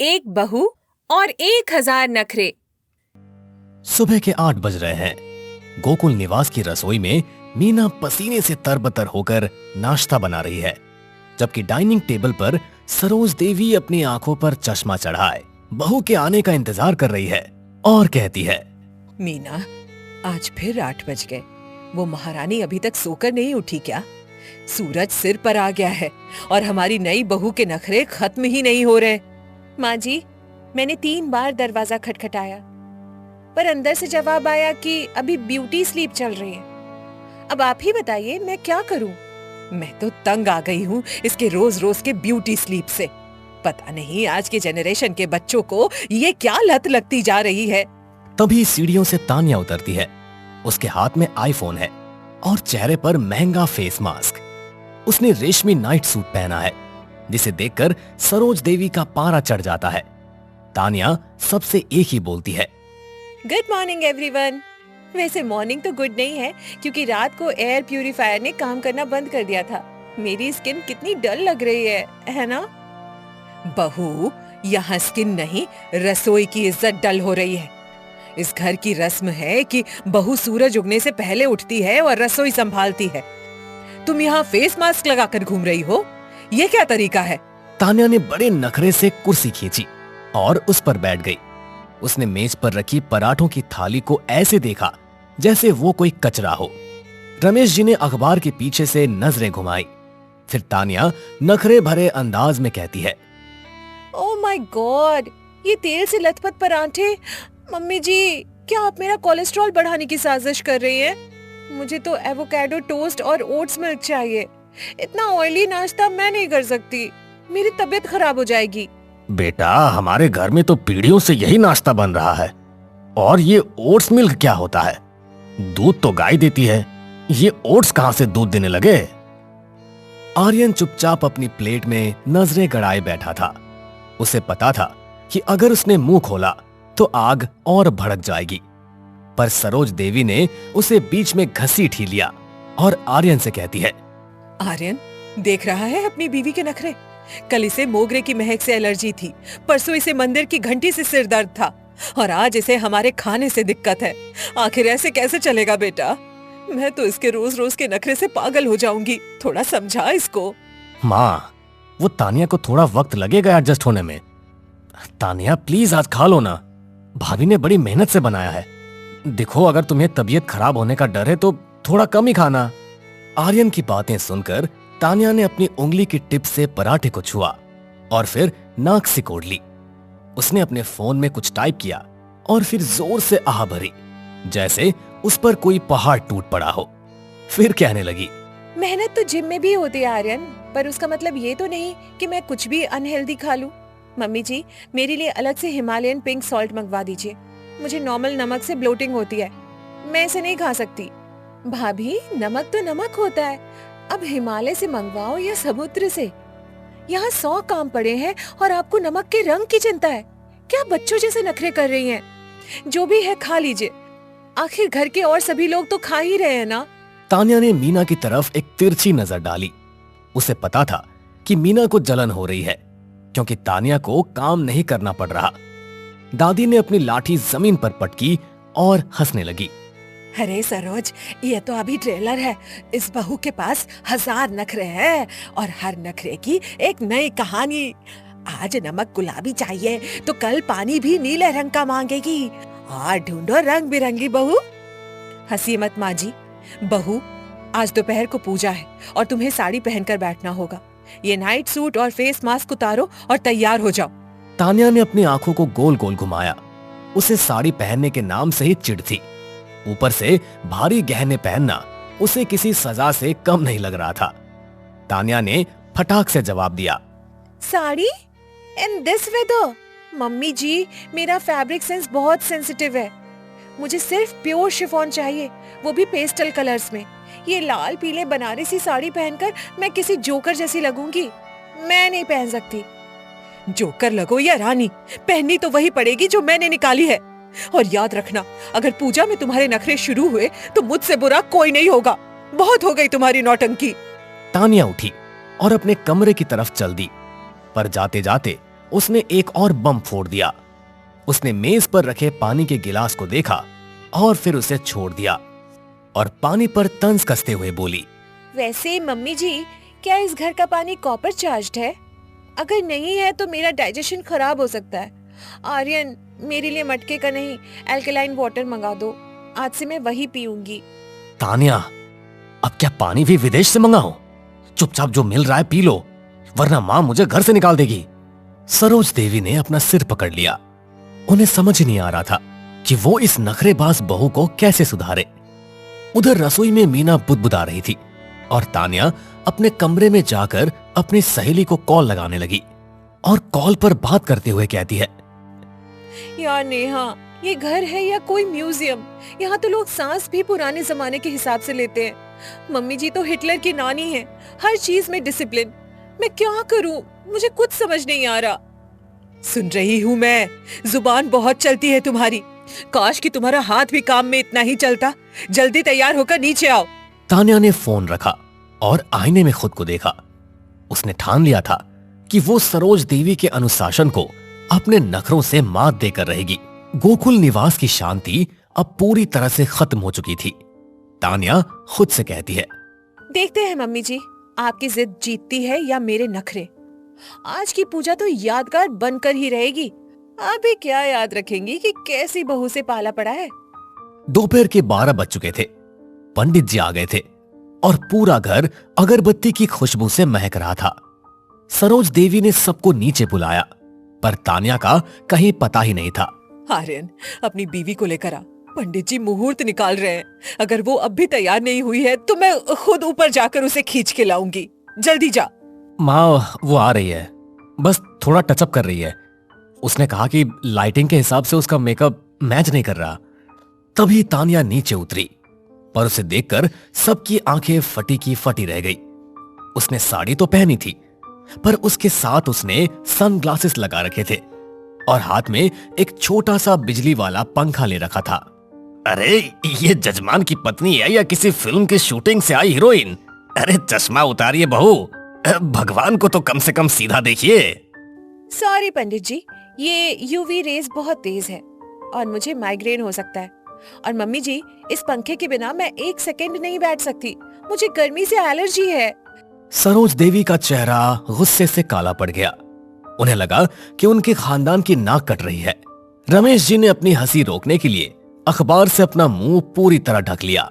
एक बहू और 1000 नखरे। सुबह के 8 बज रहे हैं। गोकुल निवास की रसोई में मीना पसीने से तरबतर होकर नाश्ता बना रही है, जबकि डाइनिंग टेबल पर सरोज देवी अपनी आंखों पर चश्मा चढ़ाए बहू के आने का इंतजार कर रही है और कहती है, मीना, आज फिर 8 बज गए। वो महारानी अभी तक सोकर नहीं उठी क्या? सूरज सिर पर आ गया है और हमारी नई बहू के नखरे खत्म ही नहीं हो रहे। माँ जी, मैंने 3 बार दरवाजा खटखटाया, पर अंदर से जवाब आया कि अभी ब्यूटी स्लीप चल रही है। अब आप ही बताइए, मैं क्या करूं? मैं तो तंग आ गई हूँ इसके रोज रोज के ब्यूटी स्लीप से। पता नहीं आज के जनरेशन के बच्चों को ये क्या लत लगती जा रही है। तभी सीढ़ियों से तानिया उतरती है। उसके हाथ में आईफोन है और चेहरे पर महंगा फेस मास्क। उसने रेशमी नाइट सूट पहना है, जिसे देखकर सरोज देवी का पारा चढ़ जाता है। तानिया सबसे एक ही बोलती है, गुड मॉर्निंग एवरीवन। वैसे मॉर्निंग तो गुड नहीं है, क्योंकि रात को एयर प्यूरिफायर ने काम करना बंद कर दिया था। मेरी स्किन कितनी डल लग रही है ना? बहू, यहाँ स्किन नहीं, रसोई की इज्जत डल हो रही है। इस घर की रस्म है कि बहू सूरज उगने से पहले उठती है और रसोई संभालती है। तुम यहाँ फेस मास्क लगाकर घूम रही हो, ये क्या तरीका है? तानिया ने बड़े नखरे से कुर्सी खींची और उस पर बैठ गई। उसने मेज पर रखी पराठों की थाली को ऐसे देखा जैसे वो कोई कचरा हो। रमेश जी ने अखबार के पीछे से नजरें घुमाई। फिर तानिया नखरे भरे अंदाज में कहती है, ओह माय गॉड, ये तेल से लथपथ पराठे। मम्मी जी, क्या आप मेरा कोलेस्ट्रॉल बढ़ाने की साजिश कर रही हैं? मुझे तो एवोकाडो टोस्ट और ओट्स मिल्क चाहिए। इतना ऑयली नाश्ता मैं नहीं कर सकती, मेरी तबीयत खराब हो जाएगी। बेटा, हमारे घर में तो पीढ़ियों से यही नाश्ता बन रहा है। और ये ओट्स मिल्क क्या होता है? दूध तो गाय देती है, ये ओट्स कहां से दूध देने लगे? आर्यन चुपचाप अपनी प्लेट में नजरें गड़ाए बैठा था। उसे पता था कि अगर उसने मुंह खोला तो आग और भड़क जाएगी, पर सरोज देवी ने उसे बीच में घसीट ही लिया और आर्यन से कहती है, आर्यन, देख रहा है अपनी बीवी के नखरे? कल इसे मोगरे की महक से एलर्जी थी, परसों इसे मंदिर की घंटी से सिर दर्द था, और आज इसे हमारे खाने से दिक्कत है। आखिर ऐसे कैसे चलेगा बेटा? मैं तो इसके रोज रोज के नखरे से पागल हो जाऊंगी। थोड़ा समझा इसको। माँ, वो तानिया को थोड़ा वक्त लगेगा एडजस्ट होने में। तानिया प्लीज आज खा लो ना, भाभी ने बड़ी मेहनत से बनाया है। देखो, अगर तुम्हें तबीयत खराब होने का डर है तो थोड़ा कम ही खाना। आर्यन की बातें सुनकर तानिया ने अपनी उंगली की टिप से पराठे को छुआ और फिर नाक सिकोड़ ली। उसने अपने फोन में कुछ टाइप किया और फिर जोर से आह भरी, जैसे उस पर कोई पहाड़ टूट पड़ा हो। फिर कहने लगी, मेहनत तो जिम में भी होती है आर्यन, पर उसका मतलब ये तो नहीं कि मैं कुछ भी अनहेल्दी खा लूं। मम्मी जी, मेरे लिए अलग से हिमालयन पिंक सॉल्ट मंगवा दीजिए। मुझे नॉर्मल नमक से ब्लोटिंग होती है, मैं इसे नहीं खा सकती। भाभी, नमक तो नमक होता है, अब हिमालय से मंगवाओ या समुद्र से। यहाँ 100 काम पड़े हैं और आपको नमक के रंग की चिंता है। क्या बच्चों जैसे नखरे कर रही हैं? जो भी है खा लीजिए, आखिर घर के और सभी लोग तो खा ही रहे हैं ना। तानिया ने मीना की तरफ एक तिरछी नजर डाली। उसे पता था कि मीना को जलन हो रही है, क्योंकि तानिया को काम नहीं करना पड़ रहा। दादी ने अपनी लाठी जमीन पर पटकी और हंसने लगी। अरे सरोज, ये तो अभी ट्रेलर है। इस बहू के पास 1000 नखरे हैं और हर नखरे की एक नई कहानी। आज नमक गुलाबी चाहिए तो कल पानी भी नीले रंग का मांगेगी। और ढूंढो रंग बिरंगी बहू। हंसी मत माँ जी। बहू, आज दोपहर को पूजा है और तुम्हें साड़ी पहनकर बैठना होगा। ये नाइट सूट और फेस मास्क उतारो और तैयार हो जाओ। तानिया ने अपनी आंखों को गोल गोल घुमाया। उसे साड़ी पहनने के नाम से ही चिढ़ थी। ऊपर से भारी गहने पहनना उसे किसी सजा से कम नहीं लग रहा था। तानिया ने फटाक से जवाब दिया, sari in this weather? Mummy ji, मेरा फैब्रिक सेंस बहुत सेंसिटिव है। मुझे सिर्फ प्योर शिफॉन चाहिए, वो भी पेस्टल कलर्स में। ये लाल पीले बनारसी साड़ी पहनकर मैं किसी जोकर जैसी लगूंगी। मैं नहीं पहन सकती। जोकर लगो या रानी, पहननी तो वही पड़ेगी जो मैंने निकाली है। और याद रखना, अगर पूजा में तुम्हारे नखरे शुरू हुए तो मुझसे बुरा कोई नहीं होगा। बहुत हो गई तुम्हारी नौटंकी। तानिया उठी और अपने कमरे की तरफ चल दी, पर जाते जाते उसने एक और बम फोड़ दिया। उसने मेज पर रखे पानी के गिलास को देखा और फिर उसे छोड़ दिया और पानी पर तंज कसते हुए बोली, वैसे मम्मी जी, क्या इस घर का पानी कॉपर चार्ज्ड है? अगर नहीं है तो मेरा डाइजेशन खराब हो सकता है। आर्यन, मेरे लिए मटके का नहीं, एल्कलाइन वाटर मंगा दो। आज से मैं वही पीऊंगी। तानिया, अब क्या पानी भी विदेश से मंगाऊं? चुपचाप जो मिल रहा है पी लो, वरना मां मुझे घर से निकाल देगी। सरोज देवी ने अपना सिर पकड़ लिया। उन्हें समझ ही नहीं आ रहा था कि वो इस नखरेबाज बहू को कैसे सुधारे। उधर रसोई में मीना बुदबुदा रही थी और तानिया अपने कमरे में जाकर अपनी सहेली को कॉल लगाने लगी और कॉल पर बात करते हुए कहती है, यार नेहा, ये घर है या कोई म्यूजियम? यहाँ तो लोग सांस भी पुराने जमाने के हिसाब से लेते हैं। मम्मी जी तो हिटलर की नानी है, हर चीज में डिसिप्लिन। मैं क्या करूं? मुझे कुछ समझ नहीं आ रहा। सुन रही हूँ मैं, जुबान बहुत चलती है तुम्हारी। काश कि तुम्हारा हाथ भी काम में इतना ही चलता। जल्दी तैयार होकर नीचे आओ। तानिया ने फोन रखा और आईने में खुद को देखा। उसने ठान लिया था कि वो सरोज देवी के अनुशासन को अपने नखरों से मात देकर रहेगी। गोकुल निवास की शांति अब पूरी तरह से खत्म हो चुकी थी। तानिया खुद से कहती है, देखते हैं मम्मी जी, आपकी जिद जीतती है या मेरे नखरे। आज की पूजा तो यादगार बनकर ही रहेगी। अभी क्या याद रखेंगी कि कैसी बहू से पाला पड़ा है। दोपहर के 12 बज चुके थे। पंडित जी आ गए थे और पूरा घर अगरबत्ती की खुशबू से महक रहा था। सरोज देवी ने सबको नीचे बुलाया, पर तानिया का कहीं पता ही नहीं था। आर्यन, अपनी बीवी को लेकर आ। पंडित जी मुहूर्त निकाल रहे हैं। अगर वो अब भी तैयार नहीं हुई है तो मैं खुद ऊपर जाकर उसे खींच के लाऊंगी। जल्दी जा। माँ, वो आ रही है, बस थोड़ा टचअप कर रही है। उसने कहा कि लाइटिंग के हिसाब से उसका मेकअप मैच नहीं कर रहा। तभी तानिया नीचे उतरी, पर उसे देखकर सबकी आंखें फटी की फटी रह गई। उसने साड़ी तो पहनी थी, पर उसके साथ उसने सनग्लासेस लगा रखे थे और हाथ में एक छोटा सा बिजली वाला पंखा ले रखा था। अरे, ये जजमान की पत्नी है या किसी फिल्म की शूटिंग से आई हीरोइन? अरे चश्मा उतारिए बहू, भगवान को तो कम से कम सीधा देखिए। सॉरी पंडित जी, ये यूवी रेज बहुत तेज है और मुझे माइग्रेन हो सकता है। और मम्मी जी, इस पंखे के बिना मैं एक सेकंड नहीं बैठ सकती। मुझे गर्मी से एलर्जी है। सरोज देवी का चेहरा गुस्से से काला पड़ गया। उन्हें लगा कि उनके खानदान की नाक कट रही है। रमेश जी ने अपनी हंसी रोकने के लिए अखबार से अपना मुंह पूरी तरह ढक लिया।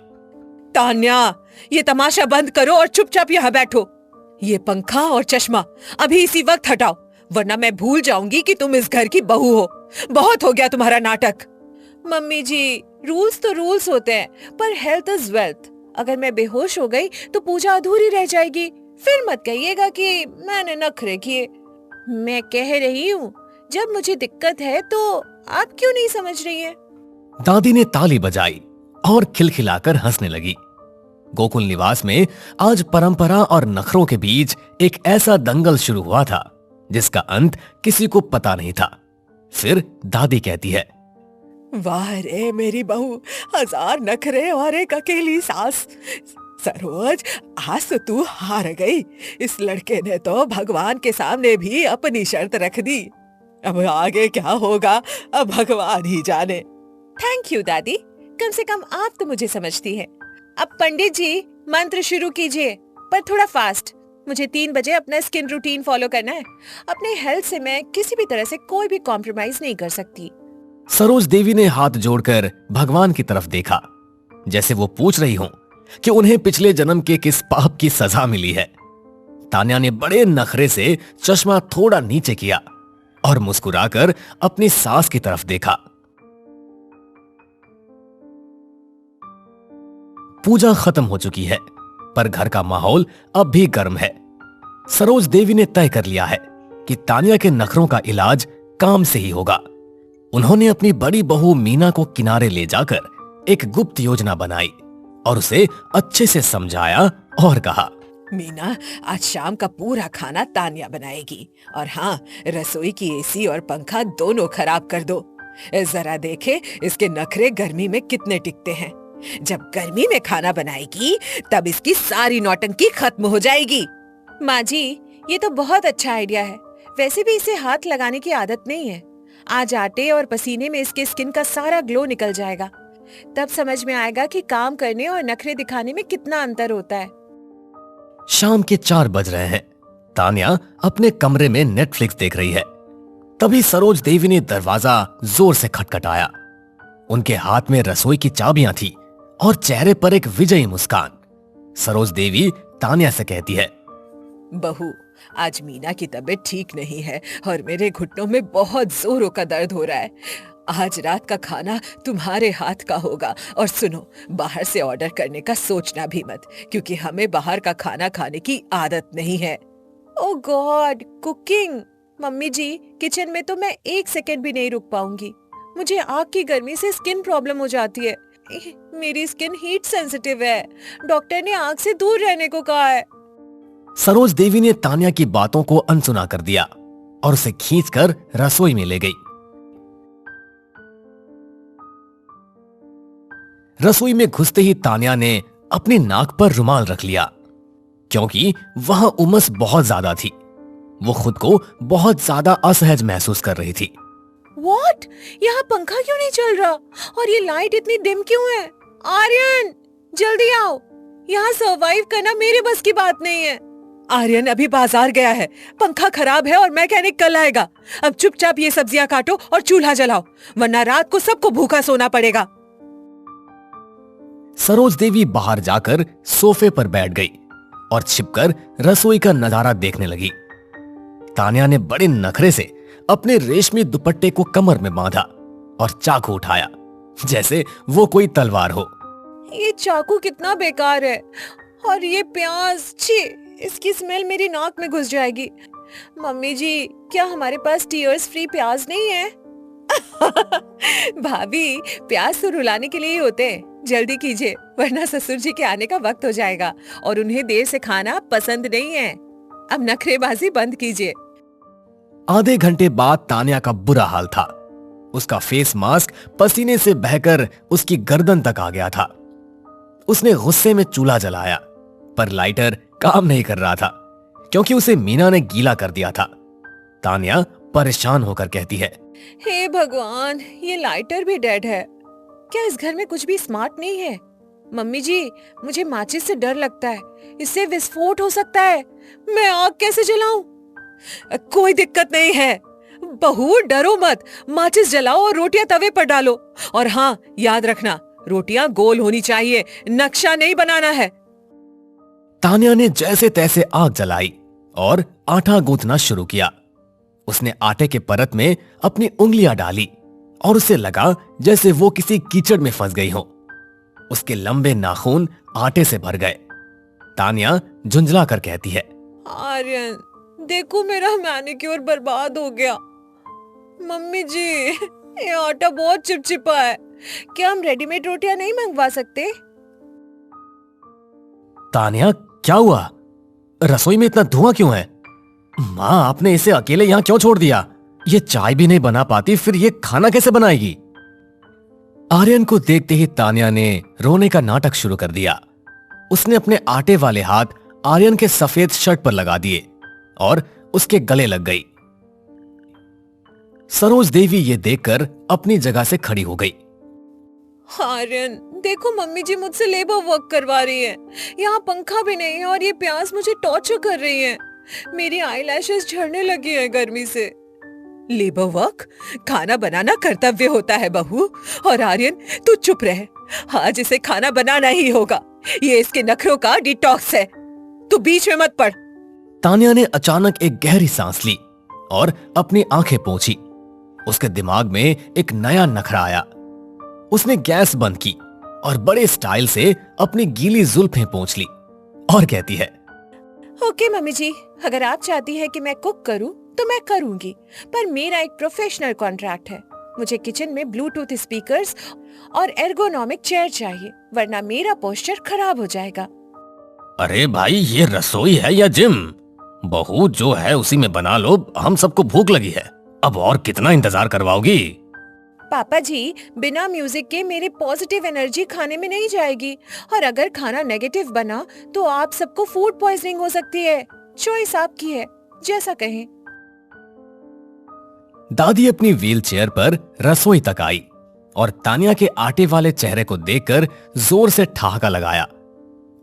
तान्या, ये तमाशा बंद करो और चुपचाप यहाँ बैठो। ये पंखा और चश्मा अभी इसी वक्त हटाओ, वरना मैं भूल जाऊंगी कि तुम इस घर की बहू हो। बहुत हो गया तुम्हारा नाटक। मम्मी जी, रूल्स तो रूल्स होते हैं, पर हेल्थ इज वेल्थ। अगर मैं बेहोश हो गई तो पूजा अधूरी रह जाएगी। फिर मत कहिएगा कि मैंने नखरे किए। मैं कह रही हूँ, जब मुझे दिक्कत है तो आप क्यों नहीं समझ रही हैं? दादी ने ताली बजाई और खिलखिलाकर हंसने लगी। गोकुल निवास में आज परंपरा और नखरों के बीच एक ऐसा दंगल शुरू हुआ था जिसका अंत किसी को पता नहीं था। फिर दादी कहती है, वाह रे मेरी बहू, 1000 नखरे और एक अकेली सास। सरोज, आज तो तू हार गई। इस लड़के ने तो भगवान के सामने भी अपनी शर्त रख दी। अब आगे क्या होगा, अब भगवान ही जाने। थैंक यू दादी, कम से कम आप तो मुझे समझती हैं। अब पंडित जी, मंत्र शुरू कीजिए, पर थोड़ा फास्ट। मुझे 3 बजे अपना स्किन रूटीन फॉलो करना है। अपने हेल्थ से मैं किसी भी तरह से कोई भी कॉम्प्रोमाइज नहीं कर सकती। सरोज देवी ने हाथ जोड़कर भगवान की तरफ देखा, जैसे वो पूछ रही हो कि उन्हें पिछले जन्म के किस पाप की सजा मिली है। तान्या ने बड़े नखरे से चश्मा थोड़ा नीचे किया और मुस्कुराकर अपनी सास की तरफ देखा। पूजा खत्म हो चुकी है, पर घर का माहौल अब भी गर्म है। सरोज देवी ने तय कर लिया है कि तान्या के नखरों का इलाज काम से ही होगा। उन्होंने अपनी बड़ी बहू मीना को किनारे ले जाकर एक गुप्त योजना बनाई और उसे अच्छे से समझाया और कहा, मीना, आज शाम का पूरा खाना तान्या बनाएगी। और हाँ, रसोई की एसी और पंखा दोनों खराब कर दो। जरा देखे इसके नखरे गर्मी में कितने टिकते हैं। जब गर्मी में खाना बनाएगी तब इसकी सारी नौटंकी खत्म हो जाएगी। माँ जी, ये तो बहुत अच्छा आइडिया है। वैसे भी इसे हाथ लगाने की आदत नहीं है। आज आटे और पसीने में इसके स्किन का सारा ग्लो निकल जाएगा। तब समझ में आएगा कि काम करने और नखरे दिखाने में कितना अंतर होता है। शाम के 4 बज रहे हैं। तान्या अपने कमरे में नेटफ्लिक्स देख रही है। तभी सरोज देवी ने दरवाजा जोर से खटखटाया। उनके हाथ में रसोई की चाबियां थी और चेहरे पर एक विजयी मुस्कान। सरोज देवी तान्या से कहती है, बहू, आज मीना की तबीयत ठीक नहीं है और मेरे घुटनों में बहुत जोरों का दर्द हो रहा है। आज रात का खाना तुम्हारे हाथ का होगा। और सुनो, बाहर से ऑर्डर करने का सोचना भी मत, क्योंकि हमें बाहर का खाना खाने की आदत नहीं है। ओह गॉड, कुकिंग! मम्मी जी, किचन में तो मैं 1 सेकंड भी नहीं रुक पाऊंगी। मुझे आग की गर्मी से स्किन प्रॉब्लम हो जाती है। मेरी स्किन हीट सेंसिटिव है। डॉक्टर ने आग से दूर रहने को कहा है। सरोज देवी ने तान्या की बातों को अनसुना कर दिया और उसे खींचकर रसोई में ले गई। रसोई में घुसते ही तान्या ने अपनी नाक पर रुमाल रख लिया, क्योंकि वहां उमस बहुत ज्यादा थी। वो खुद को बहुत ज्यादा असहज महसूस कर रही थी। What? यहाँ पंखा क्यों नहीं चल रहा? और ये लाइट इतनी डिम क्यों है? आर्यन, जल्दी आओ। यहाँ सरवाइव करना मेरे बस की बात नहीं है। आर्यन अभी बाजार गया है। पंखा खराब है और मैकेनिक कल आएगा। अब चुपचाप ये सब्जियां काटो और चूल्हा जलाओ, वरना रात को सबको भूखा सोना पड़ेगा। सरोज देवी बाहर जाकर सोफे पर बैठ गई और छिपकर रसोई का नजारा देखने लगी। तान्या ने बड़े नखरे से अपने रेशमी दुपट्टे को कमर में बांधा और चाकू उठाया, जैसे वो कोई तलवार हो। ये चाकू कितना बेकार है। और ये प्याज, छी, इसकी स्मेल मेरी नाक में घुस जाएगी। मम्मी जी, क्या हमारे पास टीयर्स फ्री प्याज नहीं है? भाभी, प्याज तो रुलाने के लिए ही होते हैं। जल्दी कीजिए, वरना ससुर जी के आने का वक्त हो जाएगा और उन्हें देर से खाना पसंद नहीं है। अब नखरेबाजी बंद कीजिए। आधे घंटे बाद तान्या का बुरा हाल था। उसका फेस मास्क पसीने से बहकर उसकी गर्दन तक आ गया था। उसने गुस्से में चूल्हा जलाया, पर लाइटर काम नहीं कर रहा था, क्योंकि उसे मीना ने गीला कर दिया था। तान्या परेशान होकर कहती है, हे भगवान, ये लाइटर भी डेड है। क्या इस घर में कुछ भी स्मार्ट नहीं है? मम्मी जी, मुझे माचिस से डर लगता है। इससे विस्फोट हो सकता है। मैं आग कैसे जलाऊं? कोई दिक्कत नहीं है बहू, डरो मत। माचिस जलाओ और रोटियां तवे पर डालो। और हाँ, याद रखना, रोटियां गोल होनी चाहिए, नक्शा नहीं बनाना है। तान्या ने जैसे तैसे आग जलाई और आटा गूंथना शुरू किया। उसने आटे के परत में अपनी उंगलियां डाली और उसे लगा जैसे वो किसी कीचड़ में फंस गई हो। उसके लंबे नाखून आटे से भर गए। तान्या झुंझला कर कहती है, आर्यन, देखो मेरा मैनिक्योर बर्बाद हो गया। मम्मी जी, ये आटा बहुत चिपचिपा है। क्या हम रेडीमेड रोटियां नहीं मंगवा सकते? तान्या, क्या हुआ? रसोई में इतना धुआं क्यों है? माँ, आपने इसे अकेले यहाँ क्यों छोड़ दिया? ये चाय भी नहीं बना पाती, फिर ये खाना कैसे बनाएगी? आर्यन को देखते ही तान्या ने रोने का नाटक शुरू कर दिया। उसने अपने आटे वाले हाथ आर्यन के सफेद शर्ट पर लगा दिए और उसके गले लग गई। सरोज देवी ये देखकर अपनी जगह से खड़ी हो गई। आर्यन, देखो मम्मी जी मुझसे लेबर वर्क करवा रही है। यहाँ पंखा भी नहीं है और ये प्यास मुझे टॉर्चर कर रही है। मेरी आईलैशेस झड़ने लगी है गर्मी से। Labour work? खाना बनाना कर्तव्य होता है बहू। और आर्यन, तू चुप रह। आज इसे खाना बनाना ही होगा। ये इसके नखरों का डिटॉक्स है। तू बीच में मत पड़। तान्या ने अचानक एक गहरी सांस ली और अपनी आंखें पोंछी। उसके दिमाग में एक नया नखरा आया। उसने गैस बंद की और बड़े स्टाइल से अपनी गीली जुल्फें पोंछ ली और कहती है, ओके मम्मी जी, अगर आप चाहती है कि मैं कुक करूं तो मैं करूंगी, पर मेरा एक प्रोफेशनल कॉन्ट्रैक्ट है। मुझे किचन में ब्लूटूथ स्पीकर्स और एर्गोनॉमिक चेयर चाहिए, वरना मेरा पोस्चर खराब हो जाएगा। अरे भाई, ये रसोई है या जिम? बहू, जो है उसी में बना लो। हम सबको भूख लगी है, अब और कितना इंतजार करवाओगी? पापा जी, बिना म्यूजिक के मेरे पॉजिटिव एनर्जी खाने में नहीं जाएगी, और अगर खाना नेगेटिव बना तो आप सबको फूड पॉइजनिंग हो सकती है। चॉइस आपकी है, जैसा कहें। दादी अपनी व्हील चेयर पर रसोई तक आई और तानिया के आटे वाले चेहरे को देखकर जोर से ठहाका लगाया।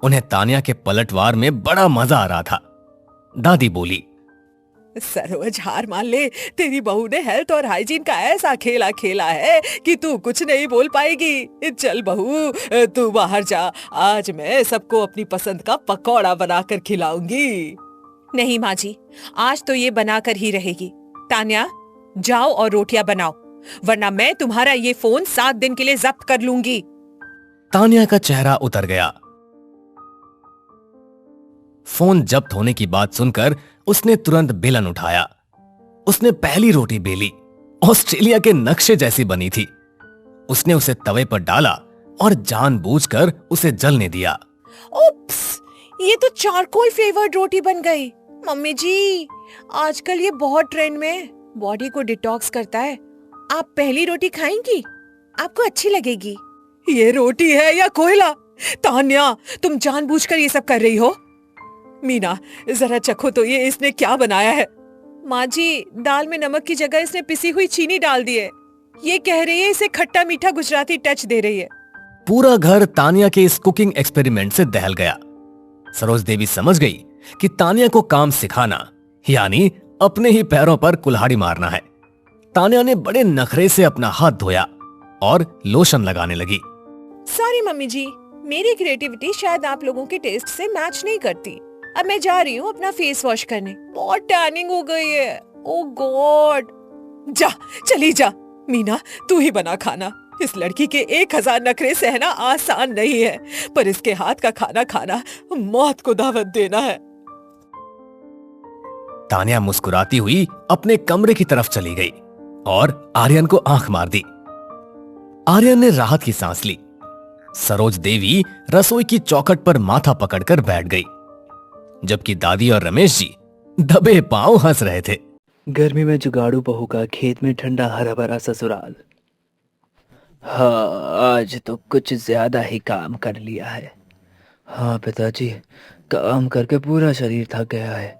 उन्हें तानिया के पलटवार में बड़ा मजा आ रहा था। दादी बोली, सरोज हार मान ले, तेरी बहू ने हेल्थ और हाइजीन का ऐसा खेला खेला है कि तू कुछ नहीं बोल पाएगी। चल बहू, तू बाहर जा, आज मैं सबको अपनी पसंद का पकौड़ा बनाकर खिलाऊंगी। नहीं माँ जी, आज तो ये बनाकर ही रहेगी। तान्या, जाओ और रोटियां बनाओ, वरना मैं तुम्हारा ये फोन 7 दिन के लिए जब्त कर लूंगी। तानिया का चेहरा उतर गया। फोन जब्त होने की बात सुनकर उसने तुरंत बेलन उठाया। उसने पहली रोटी बेली, ऑस्ट्रेलिया के नक्शे जैसी बनी थी। उसने उसे तवे पर डाला और जानबूझकर उसे जलने दिया। ओप्स, ये तो चारकोल फ्लेवर्ड रोटी बन गई। मम्मी जी, आजकल ये बहुत ट्रेंड में, बॉडी को डिटॉक्स करता है। आप पहली रोटी खाएंगी? आपको अच्छी लगेगी। ये रोटी है या कोयला? तान्या, तुम जानबूझकर ये सब कर रही हो। मीना, जरा चखो तो ये इसने क्या बनाया है। माँ जी, दाल में नमक की जगह इसने पिसी हुई चीनी डाल दी है। ये कह रही है इसे खट्टा मीठा गुजराती टच दे रही है। पूरा घर तानिया के इस कुकिंग एक्सपेरिमेंट से दहल गया। सरोज देवी समझ गई कि तानिया को काम सिखाना यानी अपने ही पैरों पर कुल्हाड़ी मारना है। तानिया ने बड़े नखरे से अपना हाथ धोया और लोशन लगाने लगी। सॉरी मम्मी जी, मेरी क्रिएटिविटी शायद आप लोगों के टेस्ट से मैच नहीं करती। अब मैं जा रही हूँ अपना फेस वॉश करने, बहुत टैनिंग हो गई है। ओह गॉड। जा, चली जा। मीना, तू ही बना खाना। इस लड़की के 1000 नखरे सहना आसान नहीं है, पर इसके हाथ का खाना खाना मौत को दावत देना है। तानिया मुस्कुराती हुई अपने कमरे की तरफ चली गई और आर्यन को आंख मार दी। आर्यन ने राहत की सांस ली। सरोज देवी रसोई की चौखट पर माथा पकड़कर बैठ गई, जबकि दादी और रमेश जी दबे पांव हंस रहे थे। गर्मी में जुगाड़ू बहू का खेत में ठंडा हरा भरा ससुराल। हाँ, आज तो कुछ ज्यादा ही काम कर लिया है। हाँ पिताजी, काम करके पूरा शरीर थक गया है।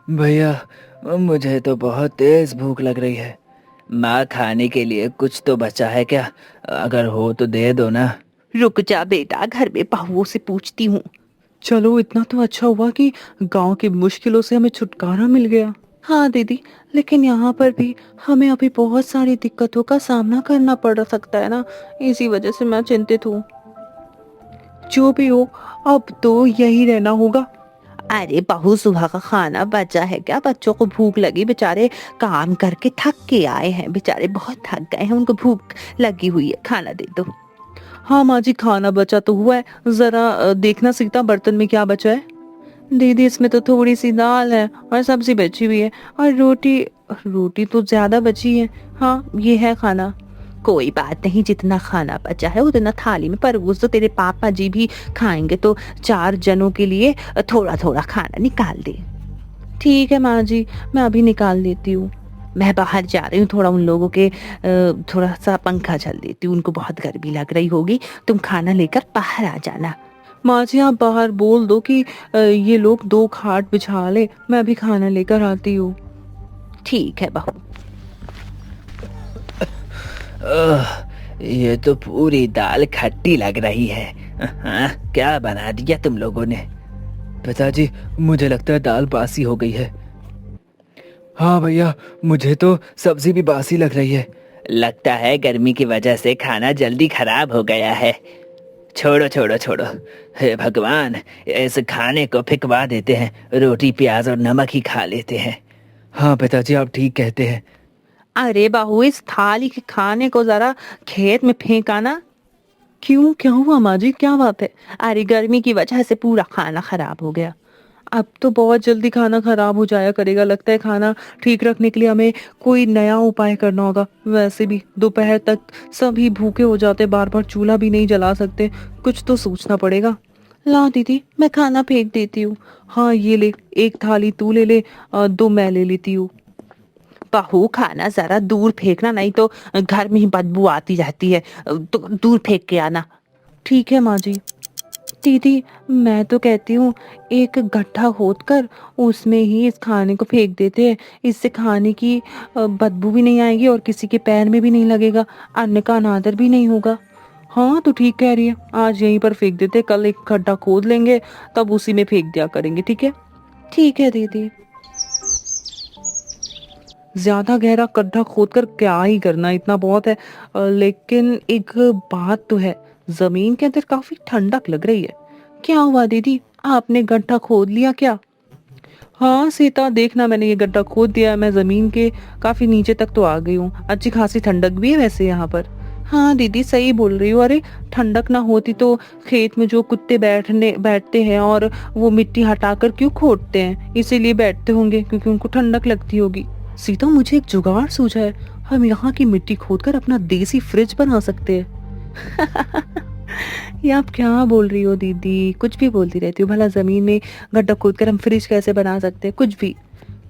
भैया, मुझे तो बहुत तेज भूख लग रही है। माँ, खाने के लिए कुछ तो बचा है क्या? अगर हो तो दे दो ना। रुक जा बेटा, घर में बहुओं से पूछती हूँ। चलो, इतना तो अच्छा हुआ कि गांव की मुश्किलों से हमें छुटकारा मिल गया। हाँ दीदी, लेकिन यहाँ पर भी हमें अभी बहुत सारी दिक्कतों का सामना करना पड़ सकता है ना, इसी वजह से मैं चिंतित हूँ। जो भी हो, अब तो यही रहना होगा। अरे बहू, सुबह का खाना बचा है क्या? बच्चों को भूख लगी, बेचारे काम करके थक के आए हैं, बेचारे बहुत थक गए हैं, उनको भूख लगी हुई है, खाना दे दो। हाँ माँ जी, खाना बचा तो हुआ है, जरा देखना सीता बर्तन में क्या बचा है। दीदी, इसमें तो थोड़ी सी दाल है और सब्जी बची हुई है, और रोटी तो ज्यादा बची है। हाँ, ये है खाना। कोई बात नहीं, जितना खाना बचा है उतना थाली में परोस दो, तेरे पापा जी भी खाएंगे तो 4 जनों के लिए थोड़ा थोड़ा खाना निकाल दे। ठीक है माँ जी, मैं अभी निकाल देती हूँ। मैं बाहर जा रही हूँ, थोड़ा उन लोगों के थोड़ा सा पंखा झल देती हूँ, उनको बहुत गर्मी लग रही होगी। तुम खाना लेकर बाहर आ जाना। माँ जी, आप बाहर बोल दो कि ये लोग 2 खाट बिछा ले, मैं अभी खाना लेकर आती हूँ। ठीक है बहू। ये तो पूरी दाल खट्टी लग रही है। हाँ, क्या बना दिया तुम लोगों ने? पिताजी, मुझे लगता है दाल बासी हो गई है। हाँ भैया, मुझे तो सब्जी भी बासी लग रही है। लगता है गर्मी की वजह से खाना जल्दी खराब हो गया है। छोड़ो छोड़ो छोड़ो, हे भगवान, इस खाने को फेंकवा देते हैं, रोटी प्याज और नमक ही खा लेते हैं। हाँ पिताजी, आप ठीक कहते हैं। अरे बहू, इस थाली के खाने को जरा खेत में फेंकाना। क्यों, क्या हुआ माँ जी, क्या बात है? अरे गर्मी की वजह से पूरा खाना खराब हो गया। अब तो बहुत जल्दी खाना खराब हो जाया करेगा। लगता है खाना ठीक रखने के लिए हमें कोई नया उपाय करना होगा। वैसे भी दोपहर तक सभी भूखे हो जाते, बार बार चूल्हा भी नहीं जला सकते, कुछ तो सोचना पड़ेगा। ला दीदी, मैं खाना फेंक देती हूँ। हाँ ये ले, 1 थाली तू ले ले, 2 मैं ले लेती हूँ। बहू, खाना जरा दूर फेंकना, नहीं तो घर में ही बदबू आती रहती है, तो दूर फेंक के आना। ठीक है माँ जी। दीदी, मैं तो कहती हूँ एक गड्ढा खोद कर उसमें ही इस खाने को फेंक देते हैं। इससे खाने की बदबू भी नहीं आएगी और किसी के पैर में भी नहीं लगेगा, अन्न का अनादर भी नहीं होगा। हाँ तो ठीक कह रही है, आज यहीं पर फेंक देते, कल एक गड्ढा खोद लेंगे तब उसी में फेंक दिया करेंगे। ठीक है? ठीक है दीदी। ज्यादा गहरा गड्ढा खोदकर क्या ही करना, इतना बहुत है। लेकिन एक बात तो है, जमीन के अंदर काफी ठंडक लग रही है। क्या हुआ दीदी, आपने गड्ढा खोद लिया क्या? हाँ सीता, देखना मैंने ये गड्ढा खोद दिया है, मैं जमीन के काफी नीचे तक तो आ गई हूँ। अच्छी खासी ठंडक भी है वैसे यहाँ पर। हाँ दीदी सही बोल रही हो। अरे ठंडक ना होती तो खेत में जो कुत्ते बैठते हैं और वो मिट्टी हटाकर क्यों खोदते हैं, इसीलिए बैठते होंगे क्योंकि उनको ठंडक लगती होगी। सीता, मुझे एक जुगाड़ सूझा है, हम यहाँ की मिट्टी खोदकर अपना देसी फ्रिज बना सकते हैं। ये आप क्या बोल रही हो दीदी, कुछ भी बोलती रहती हो। भला जमीन में गड्ढा खोदकर हम फ्रिज कैसे बना सकते हैं, कुछ भी।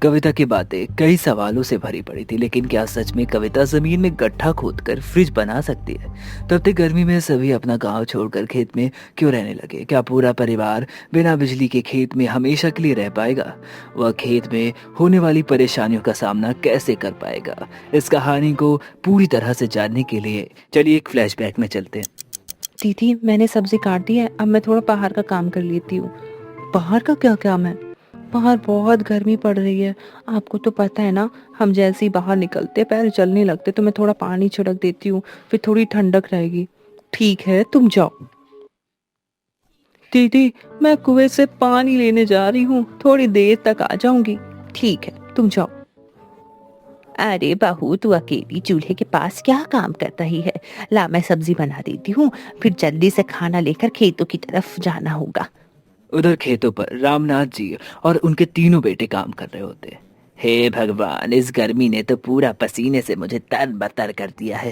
कविता की बातें कई सवालों से भरी पड़ी थी, लेकिन क्या सच में कविता जमीन में गड्ढा खोदकर फ्रिज बना सकती है? तब तक गर्मी में सभी अपना गांव छोड़कर खेत में क्यों रहने लगे? क्या पूरा परिवार बिना बिजली के खेत में हमेशा के लिए रह पाएगा? वह खेत में होने वाली परेशानियों का सामना कैसे कर पाएगा? इस कहानी को पूरी तरह से जानने के लिए चलिए एक फ्लैशबैक में चलते हैं। दीदी, मैंने सब्जी काट दी है, अब मैं थोड़ा बाहर का काम कर लेती हूँ। बाहर का क्या काम है? बाहर बहुत गर्मी पड़ रही है, आपको तो पता है ना। हम जैसे ही बाहर निकलते पैर जलने लगते, तो मैं थोड़ा पानी छिड़क देती हूँ, फिर थोड़ी ठंडक रहेगी। ठीक है, तुम जाओ। दीदी, मैं कुएं से पानी लेने जा रही हूँ, थोड़ी देर तक आ जाऊंगी। ठीक है, तुम जाओ। अरे बहू, तू अकेली चूल्हे के पास क्या काम कर रही है? ला, मैं सब्जी बना देती हूँ, फिर जल्दी से खाना लेकर खेतों की तरफ जाना होगा। उधर खेतों पर रामनाथ जी और उनके तीनों बेटे काम कर रहे होते। हे भगवान, इस गर्मी ने तो पूरा पसीने से मुझे तर-बतर कर दिया है।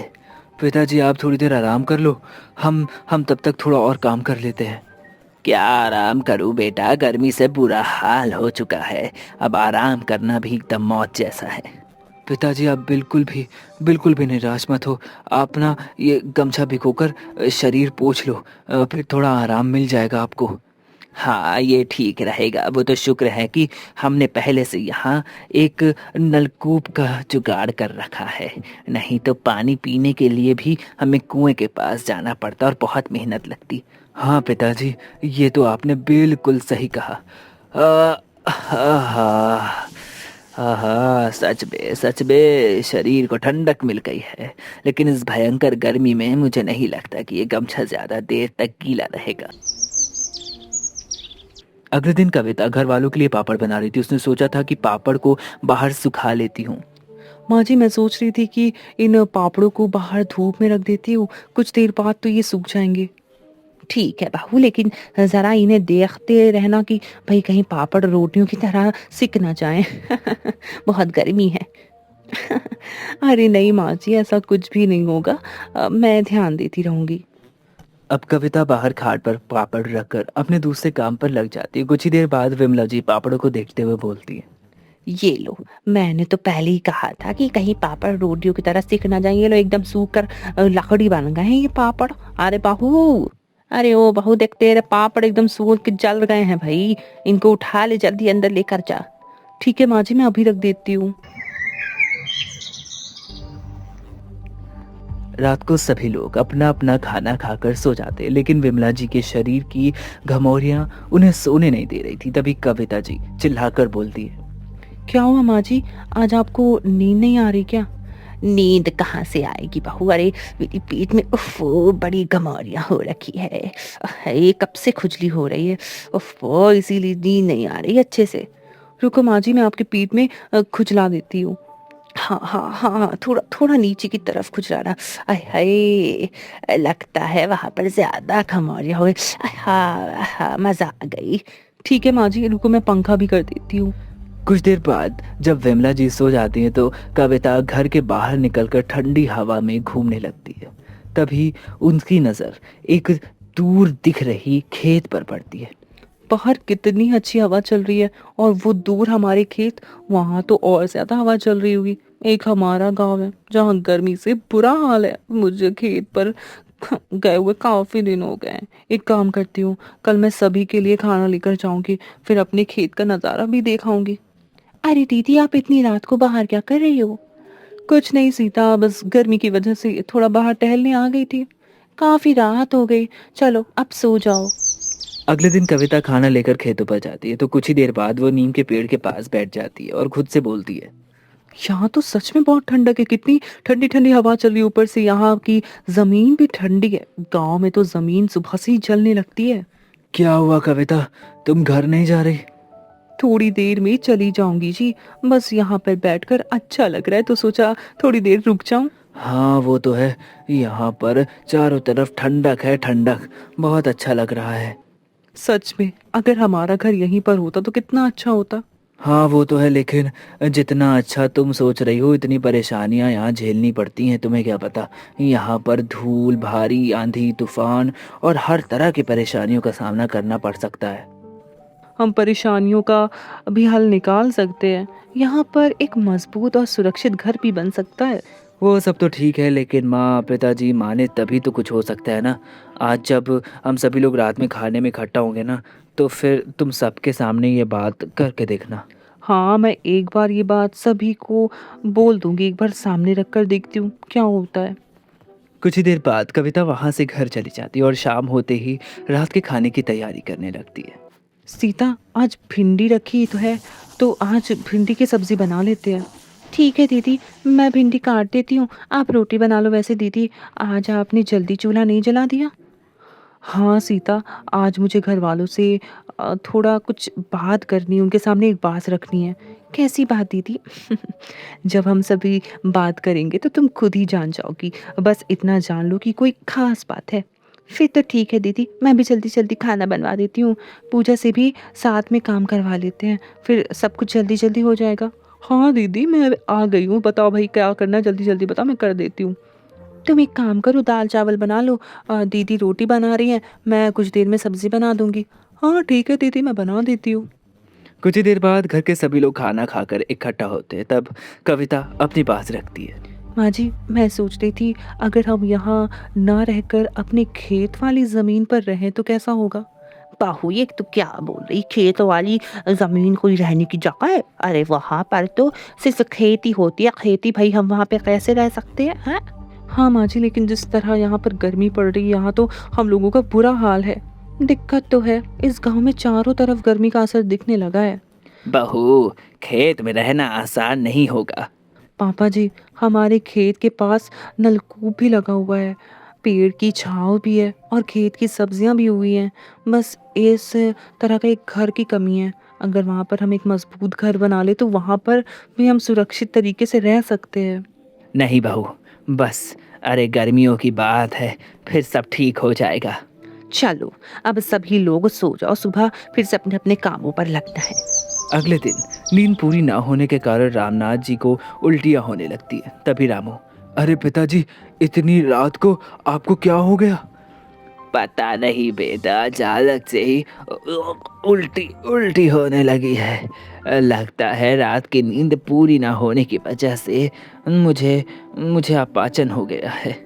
पिताजी, आप थोड़ी देर आराम कर लो, हम तब तक थोड़ा और काम कर लेते हैं। क्या आराम करूं बेटा, गर्मी से बुरा हाल हो चुका है, अब आराम करना भी एकदम मौत जैसा है। पिताजी, आप बिल्कुल भी निराश मत हो। आप ना ये गमछा भिगोकर शरीर पोंछ लो, फिर थोड़ा आराम मिल जाएगा आपको। हाँ, ये ठीक रहेगा। वो तो शुक्र है कि हमने पहले से यहाँ एक नलकूप का जुगाड़ कर रखा है, नहीं तो पानी पीने के लिए भी हमें कुएं के पास जाना पड़ता और बहुत मेहनत लगती। हाँ पिताजी, ये तो आपने बिल्कुल सही कहा। सच में शरीर को ठंडक मिल गई है, लेकिन इस भयंकर गर्मी में मुझे नहीं लगता कि ये गमछा ज्यादा देर तक गीला रहेगा। अगले दिन कविता घर वालों के लिए पापड़ बना रही थी। उसने सोचा था कि पापड़ को बाहर सुखा लेती हूँ। माँ जी, मैं सोच रही थी कि इन पापड़ों को बाहर धूप में रख देती हूँ, कुछ देर बाद तो ये सूख जाएंगे। ठीक है बहू, लेकिन जरा इन्हें देखते रहना कि भाई कहीं पापड़ रोटियों की तरह सिक ना जाएं। बहुत गर्मी है। अरे नहीं माँ जी, ऐसा कुछ भी नहीं होगा, मैं ध्यान देती रहूंगी। अब कविता बाहर खाट पर पापड़ रखकर अपने दूसरे काम पर लग जाती है। कुछ ही देर बाद विमला जी पापड़ों को देखते हुए बोलती है, ये लो, मैंने तो पहले ही कहा था कि कहीं पापड़ रोटियों की तरह सिक ना जाए। ये लो, एकदम सूख कर लकड़ी बन गए हैं ये पापड़। अरे बहू, अरे ओ बहू, देख तेरे पापड़ एकदम सूख के जल गए हैं भाई, इनको उठा ले, जल्दी अंदर लेकर जा। ठीक है माँ जी, मैं अभी रख देती हूँ। रात को सभी लोग अपना अपना खाना खाकर सो जाते, लेकिन विमला जी के शरीर की घमौरियां उन्हें सोने नहीं दे रही थी। तभी कविता जी चिल्लाकर बोलती है, क्या हुआ माँ जी, आज आपको नींद नहीं आ रही क्या? नींद कहाँ से आएगी बहू, अरे मेरी पेट में उफ बड़ी घमौरियां हो रखी है, ये कब से खुजली हो रही है, उफ इसीलिए नींद नहीं आ रही अच्छे से। रुको माँ जी, मैं आपकी पीठ में खुजला देती हूँ। हाँ हाँ हाँ हाँ, थोड़ा थोड़ा नीचे की तरफ खुजलाना। आय हाय, लगता है वहां पर ज्यादा घमौरियां हो गई। हाँ हाँ, मजा आ गई। ठीक है माँ जी, रुको मैं पंखा भी कर देती हूँ। कुछ देर बाद जब विमला जी सो जाती हैं तो कविता घर के बाहर निकलकर ठंडी हवा में घूमने लगती है। तभी उनकी नजर एक दूर दिख रही खेत पर पड़ती है। बाहर कितनी अच्छी हवा चल रही है, और वो दूर हमारे खेत, वहां तो और ज्यादा हवा चल रही होगी। एक हमारा गांव है जहाँ गर्मी से बुरा हाल है, मुझे खेत पर गए हुए काफी दिन हो गए हैं। एक काम करती हूँ, कल मैं सभी के लिए खाना लेकर जाऊंगी, फिर अपने खेत का नज़ारा भी देखाऊंगी। अरे दीदी, आप इतनी रात को बाहर क्या कर रही हो? कुछ नहीं सीता, बस गर्मी की वजह से थोड़ा बाहर टहलने आ गई थी। काफी रात हो गई, चलो अब सो जाओ। अगले दिन कविता खाना लेकर खेतों पर जाती है तो कुछ ही देर बाद वो नीम के पेड़ के पास बैठ जाती है और खुद से बोलती है, यहाँ तो सच में बहुत ठंडक है, कितनी ठंडी ठंडी हवा चल रही है, ऊपर से यहाँ की जमीन भी ठंडी है। गांव में तो जमीन सुबह से ही जलने लगती है। क्या हुआ कविता, तुम घर नहीं जा रही? थोड़ी देर में चली जाऊंगी जी, बस यहाँ पर बैठकर अच्छा लग रहा है तो सोचा थोड़ी देर रुक जाऊं। हाँ वो तो है, यहाँ पर चारों तरफ ठंडक है, ठंडक, बहुत अच्छा लग रहा है। सच में अगर हमारा घर यहीं पर होता तो कितना अच्छा होता। हाँ वो तो है, लेकिन जितना अच्छा तुम सोच रही हो इतनी परेशानियां यहाँ झेलनी पड़ती हैं, तुम्हें क्या पता। यहाँ पर धूल, भारी आंधी, तूफान और हर तरह की परेशानियों का सामना करना पड़ सकता है। हम परेशानियों का भी हल निकाल सकते हैं, यहाँ पर एक मजबूत और सुरक्षित घर भी बन सकता है। वो सब तो ठीक है, लेकिन माँ पिताजी माने तभी तो कुछ हो सकता है ना। आज जब हम सभी लोग रात में खाने में इकट्ठा होंगे ना, तो फिर तुम सबके सामने ये बात करके देखना। हाँ, मैं एक बार ये बात सभी को बोल दूंगी, एक बार सामने रख कर देखती हूँ क्या होता है। कुछ ही देर बाद कविता वहाँ से घर चली जाती है और शाम होते ही रात के खाने की तैयारी करने लगती है। सीता, आज भिंडी रखी तो है, तो आज भिंडी की सब्जी बना लेते हैं। ठीक है दीदी, मैं भिंडी काट देती हूँ, आप रोटी बना लो। वैसे दीदी, आज आपने जल्दी चूल्हा नहीं जला दिया? हाँ सीता, आज मुझे घर वालों से थोड़ा कुछ बात करनी है, उनके सामने एक बात रखनी है। कैसी बात दीदी? जब हम सभी बात करेंगे तो तुम खुद ही जान जाओगी। बस इतना जान लो कि कोई खास बात है। फिर तो ठीक है दीदी, मैं भी जल्दी जल्दी खाना बनवा देती हूँ। पूजा से भी साथ में काम करवा लेते हैं, फिर सब कुछ जल्दी जल्दी हो जाएगा। हाँ दीदी, मैं आ गई हूँ, बताओ भाई क्या करना है, जल्दी जल्दी बताओ, मैं कर देती हूँ। तुम एक काम करो, दाल चावल बना लो। दीदी रोटी बना रही हैं, मैं कुछ देर में सब्जी बना दूंगी। हाँ ठीक है दीदी, मैं बना देती हूँ। कुछ ही देर बाद घर के सभी लोग खाना खाकर इकट्ठा होते हैं, तब कविता अपनी बात रखती है। माँ जी, मैं सोच रही थी अगर हम यहाँ ना रहकर अपने खेत वाली ज़मीन पर रहें तो कैसा होगा? बाहू, ये तो क्या बोल रही, खेत वाली ज़मीन कोई रहने की जगह है? अरे वहाँ पर तो सिर्फ खेती होती है, खेती भाई, हम वहाँ पे कैसे रह सकते हैं? हैं? हाँ माँ जी, लेकिन जिस तरह यहाँ पर गर्मी पड़ रही है, यहाँ तो हम लोगों का बुरा हाल है। दिक्कत तो है, इस गांव में चारों तरफ गर्मी का असर दिखने लगा है। बहू, खेत में रहना आसान नहीं होगा। पापा जी, हमारे खेत के पास नलकूप भी लगा हुआ है, पेड़ की छांव भी है और खेत की सब्जियां भी हुई हैं। बस इस तरह का एक घर की कमी है। अगर वहाँ पर हम एक मजबूत घर बना ले तो वहाँ पर भी हम सुरक्षित तरीके से रह सकते हैं। नहीं बहू, बस, अरे गर्मियों की बात है, फिर सब ठीक हो जाएगा। चलो अब सभी लोग सो जाओ, सुबह फिर से अपने अपने कामों पर लगना है। अगले दिन नींद पूरी ना होने के कारण रामनाथ जी को उल्टियाँ होने लगती है। तभी रामू, अरे पिताजी, इतनी रात को आपको क्या हो गया? पता नहीं बेटा, अचानक से ही उल्टी उल्टी होने लगी है। लगता है रात की नींद पूरी ना होने की वजह से मुझे मुझे अपाचन हो गया है।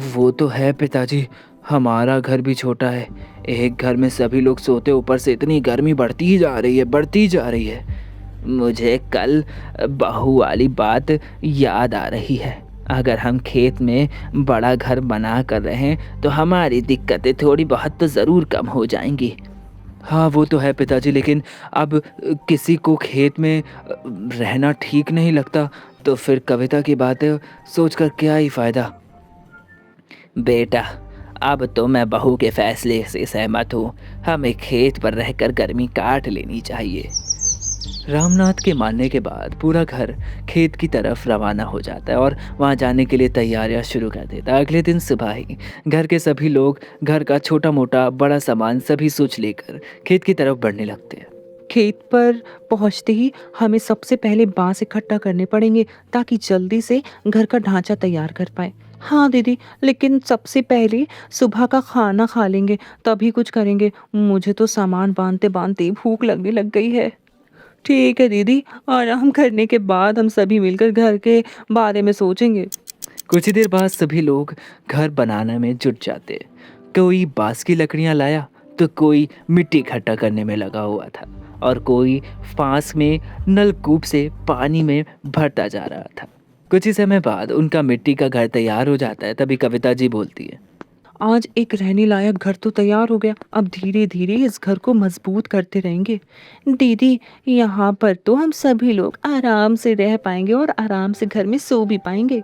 वो तो है पिताजी, हमारा घर भी छोटा है, एक घर में सभी लोग सोते, ऊपर से इतनी गर्मी बढ़ती ही जा रही है, बढ़ती जा रही है। मुझे कल बहू वाली बात याद आ रही है। अगर हम खेत में बड़ा घर बना कर रहें तो हमारी दिक्कतें थोड़ी बहुत तो ज़रूर कम हो जाएंगी। हाँ वो तो है पिताजी, लेकिन अब किसी को खेत में रहना ठीक नहीं लगता, तो फिर कविता की बातें सोचकर क्या ही फ़ायदा। बेटा, अब तो मैं बहू के फैसले से सहमत हूँ, हमें खेत पर रहकर गर्मी काट लेनी चाहिए। रामनाथ के मानने के बाद पूरा घर खेत की तरफ रवाना हो जाता है और वहाँ जाने के लिए तैयारियां शुरू कर देता है। अगले दिन सुबह ही घर के सभी लोग घर का छोटा मोटा बड़ा सामान सभी सोच लेकर खेत की तरफ बढ़ने लगते हैं। खेत पर पहुंचते ही हमें सबसे पहले बांस इकट्ठा करने पड़ेंगे ताकि जल्दी से घर का ढांचा तैयार कर पाए। हाँ दीदी, लेकिन सबसे पहले सुबह का खाना खा लेंगे, तभी कुछ करेंगे। मुझे तो सामान बांधते बांधते भूख लगने लग गई है। ठीक है दीदी, आराम करने के बाद हम सभी मिलकर घर के बारे में सोचेंगे। कुछ ही देर बाद सभी लोग घर बनाने में जुट जाते। कोई बांस की लकड़ियां लाया तो कोई मिट्टी इकट्ठा करने में लगा हुआ था और कोई पास में नलकूप से पानी में भरता जा रहा था। कुछ ही समय बाद उनका मिट्टी का घर तैयार हो जाता है। तभी कविता जी बोलती है, आज एक रहने लायक घर तो तैयार हो गया। अब धीरे धीरे इस घर को मजबूत करते रहेंगे। दीदी, यहाँ पर तो हम सभी लोग आराम से रह पाएंगे और आराम से घर में सो भी पाएंगे।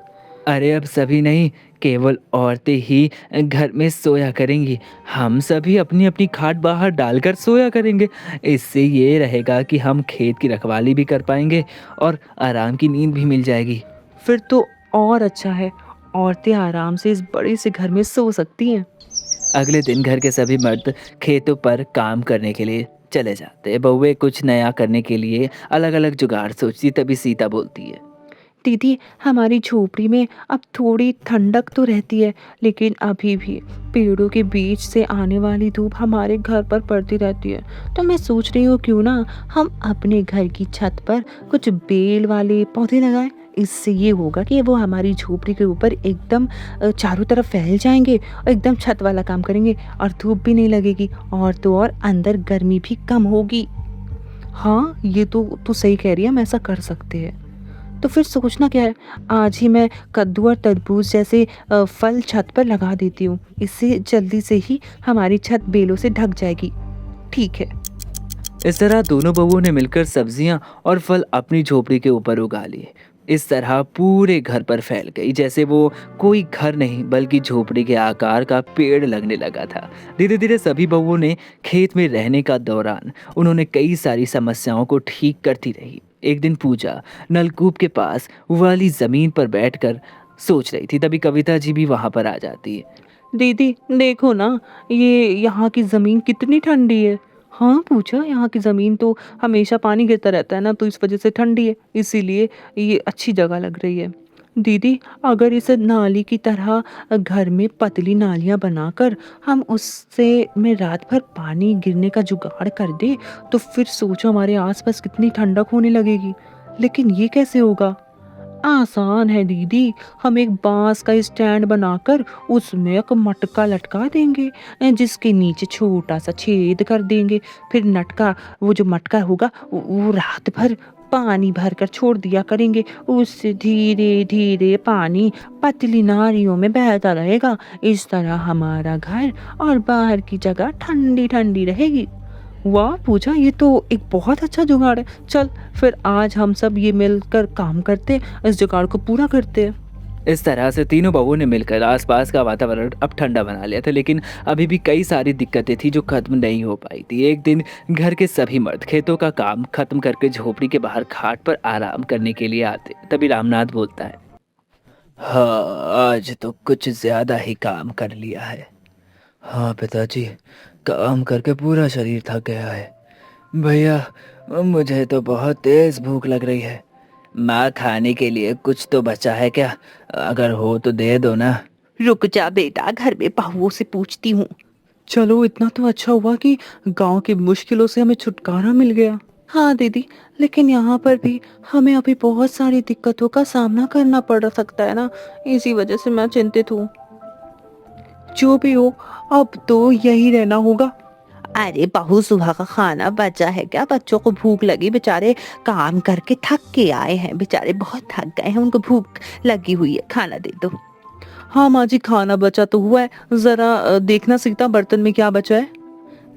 अरे अब सभी नहीं, केवल औरतें ही घर में सोया करेंगी। हम सभी अपनी अपनी खाट बाहर डालकर सोया करेंगे। इससे ये रहेगा कि हम खेत की रखवाली भी कर पाएंगे और आराम की नींद भी मिल जाएगी। फिर तो और अच्छा है, औरतें आराम से इस बड़े से घर में सो सकती हैं। अगले दिन घर के सभी मर्द खेतों पर काम करने के लिए चले जाते। बहुएं कुछ नया करने के लिए अलग अलग जुगाड़ सोचती। तभी सीता बोलती है, दीदी, हमारी झोपड़ी में अब थोड़ी ठंडक तो रहती है, लेकिन अभी भी पेड़ों के बीच से आने वाली धूप हमारे घर पर पड़ती रहती है। तो मैं सोच रही हूँ क्यों ना हम अपने घर की छत पर कुछ बेल वाले पौधे लगाएं। इससे ये होगा कि वो हमारी झोपड़ी के ऊपर एकदम चारों तरफ फैल जाएंगे और एकदम छत वाला काम करेंगे और धूप भी नहीं लगेगी और तो और अंदर गर्मी भी कम होगी। हाँ, ये तो सही कह रही है, हम ऐसा कर सकते हैं। तो फिर सोचना क्या है, आज ही मैं कद्दू और तरबूज जैसे फल छत पर लगा देती हूँ। इससे जल्दी से ही हमारी छत बेलों से ढक जाएगी। ठीक है। इस तरह दोनों बहुओं ने मिलकर सब्जियां और फल अपनी झोपड़ी के ऊपर उगा लिए। इस तरह पूरे घर पर फैल गई, जैसे वो कोई घर नहीं बल्कि झोपड़ी के आकार का पेड़ लगने लगा था। धीरे धीरे सभी बहुओं ने खेत में रहने का दौरान उन्होंने कई सारी समस्याओं को ठीक करती रही। एक दिन पूजा नलकूप के पास वाली जमीन पर बैठकर सोच रही थी। तभी कविता जी भी वहां पर आ जाती है। दीदी, देखो ना, ये यहाँ की ज़मीन कितनी ठंडी है। हाँ पूछा, यहाँ की ज़मीन तो हमेशा पानी गिरता रहता है ना, तो इस वजह से ठंडी है, इसीलिए ये अच्छी जगह लग रही है। दीदी, अगर इस नाली की तरह घर में पतली नालियाँ बनाकर हम उससे में रात भर पानी गिरने का जुगाड़ कर दे, तो फिर सोचो हमारे आसपास कितनी ठंडक होने लगेगी। लेकिन ये कैसे होगा? आसान है दीदी, हम एक बांस का स्टैंड बनाकर उसमें एक मटका लटका देंगे, जिसके नीचे छोटा सा छेद कर देंगे। फिर वो जो मटका होगा वो रात भर पानी भरकर छोड़ दिया करेंगे। उससे धीरे धीरे पानी पतली नालियों में बहता रहेगा। इस तरह हमारा घर और बाहर की जगह ठंडी ठंडी रहेगी। वाह पूजा, ये तो एक बहुत अच्छा जुगाड़ है। चल फिर आज हम सब ये मिलकर काम करते, इस जुगाड़ को पूरा करते। इस तरह से तीनों बहुओं ने मिलकर आसपास का वातावरण अब ठंडा बना लिया था। लेकिन अभी भी कई सारी दिक्कतें थी जो खत्म नहीं हो पाई थी। एक दिन घर के सभी मर्द खेतों का काम खत्म करके झोपड़ी के बाहर खाट पर आराम करने के लिए आते। तभी रामनाथ बोलता है, हाँ आज तो कुछ ज्यादा ही काम कर लिया है। हाँ पिताजी, काम करके पूरा शरीर थक गया है। भैया मुझे तो बहुत तेज भूख लग रही है। माँ खाने के लिए कुछ तो बचा है क्या? अगर हो तो दे दो ना। रुक जा बेटा, घर में बहुओं से पूछती हूँ। चलो, इतना तो अच्छा हुआ कि गांव की मुश्किलों से हमें छुटकारा मिल गया। हाँ दीदी, लेकिन यहाँ पर भी हमें अभी बहुत सारी दिक्कतों का सामना करना पड़ सकता है ना, इसी वजह से मैं चिंतित हूँ। जो भी हो, अब तो यही रहना होगा। अरे बहू, सुबह का खाना बचा है क्या? बच्चों को भूख लगी, बेचारे काम करके थक के आए हैं, बेचारे बहुत थक गए हैं, उनको भूख लगी हुई है, खाना दे दो। हाँ माँ जी, खाना बचा तो हुआ है, जरा देखना सीता बर्तन में क्या बचा है।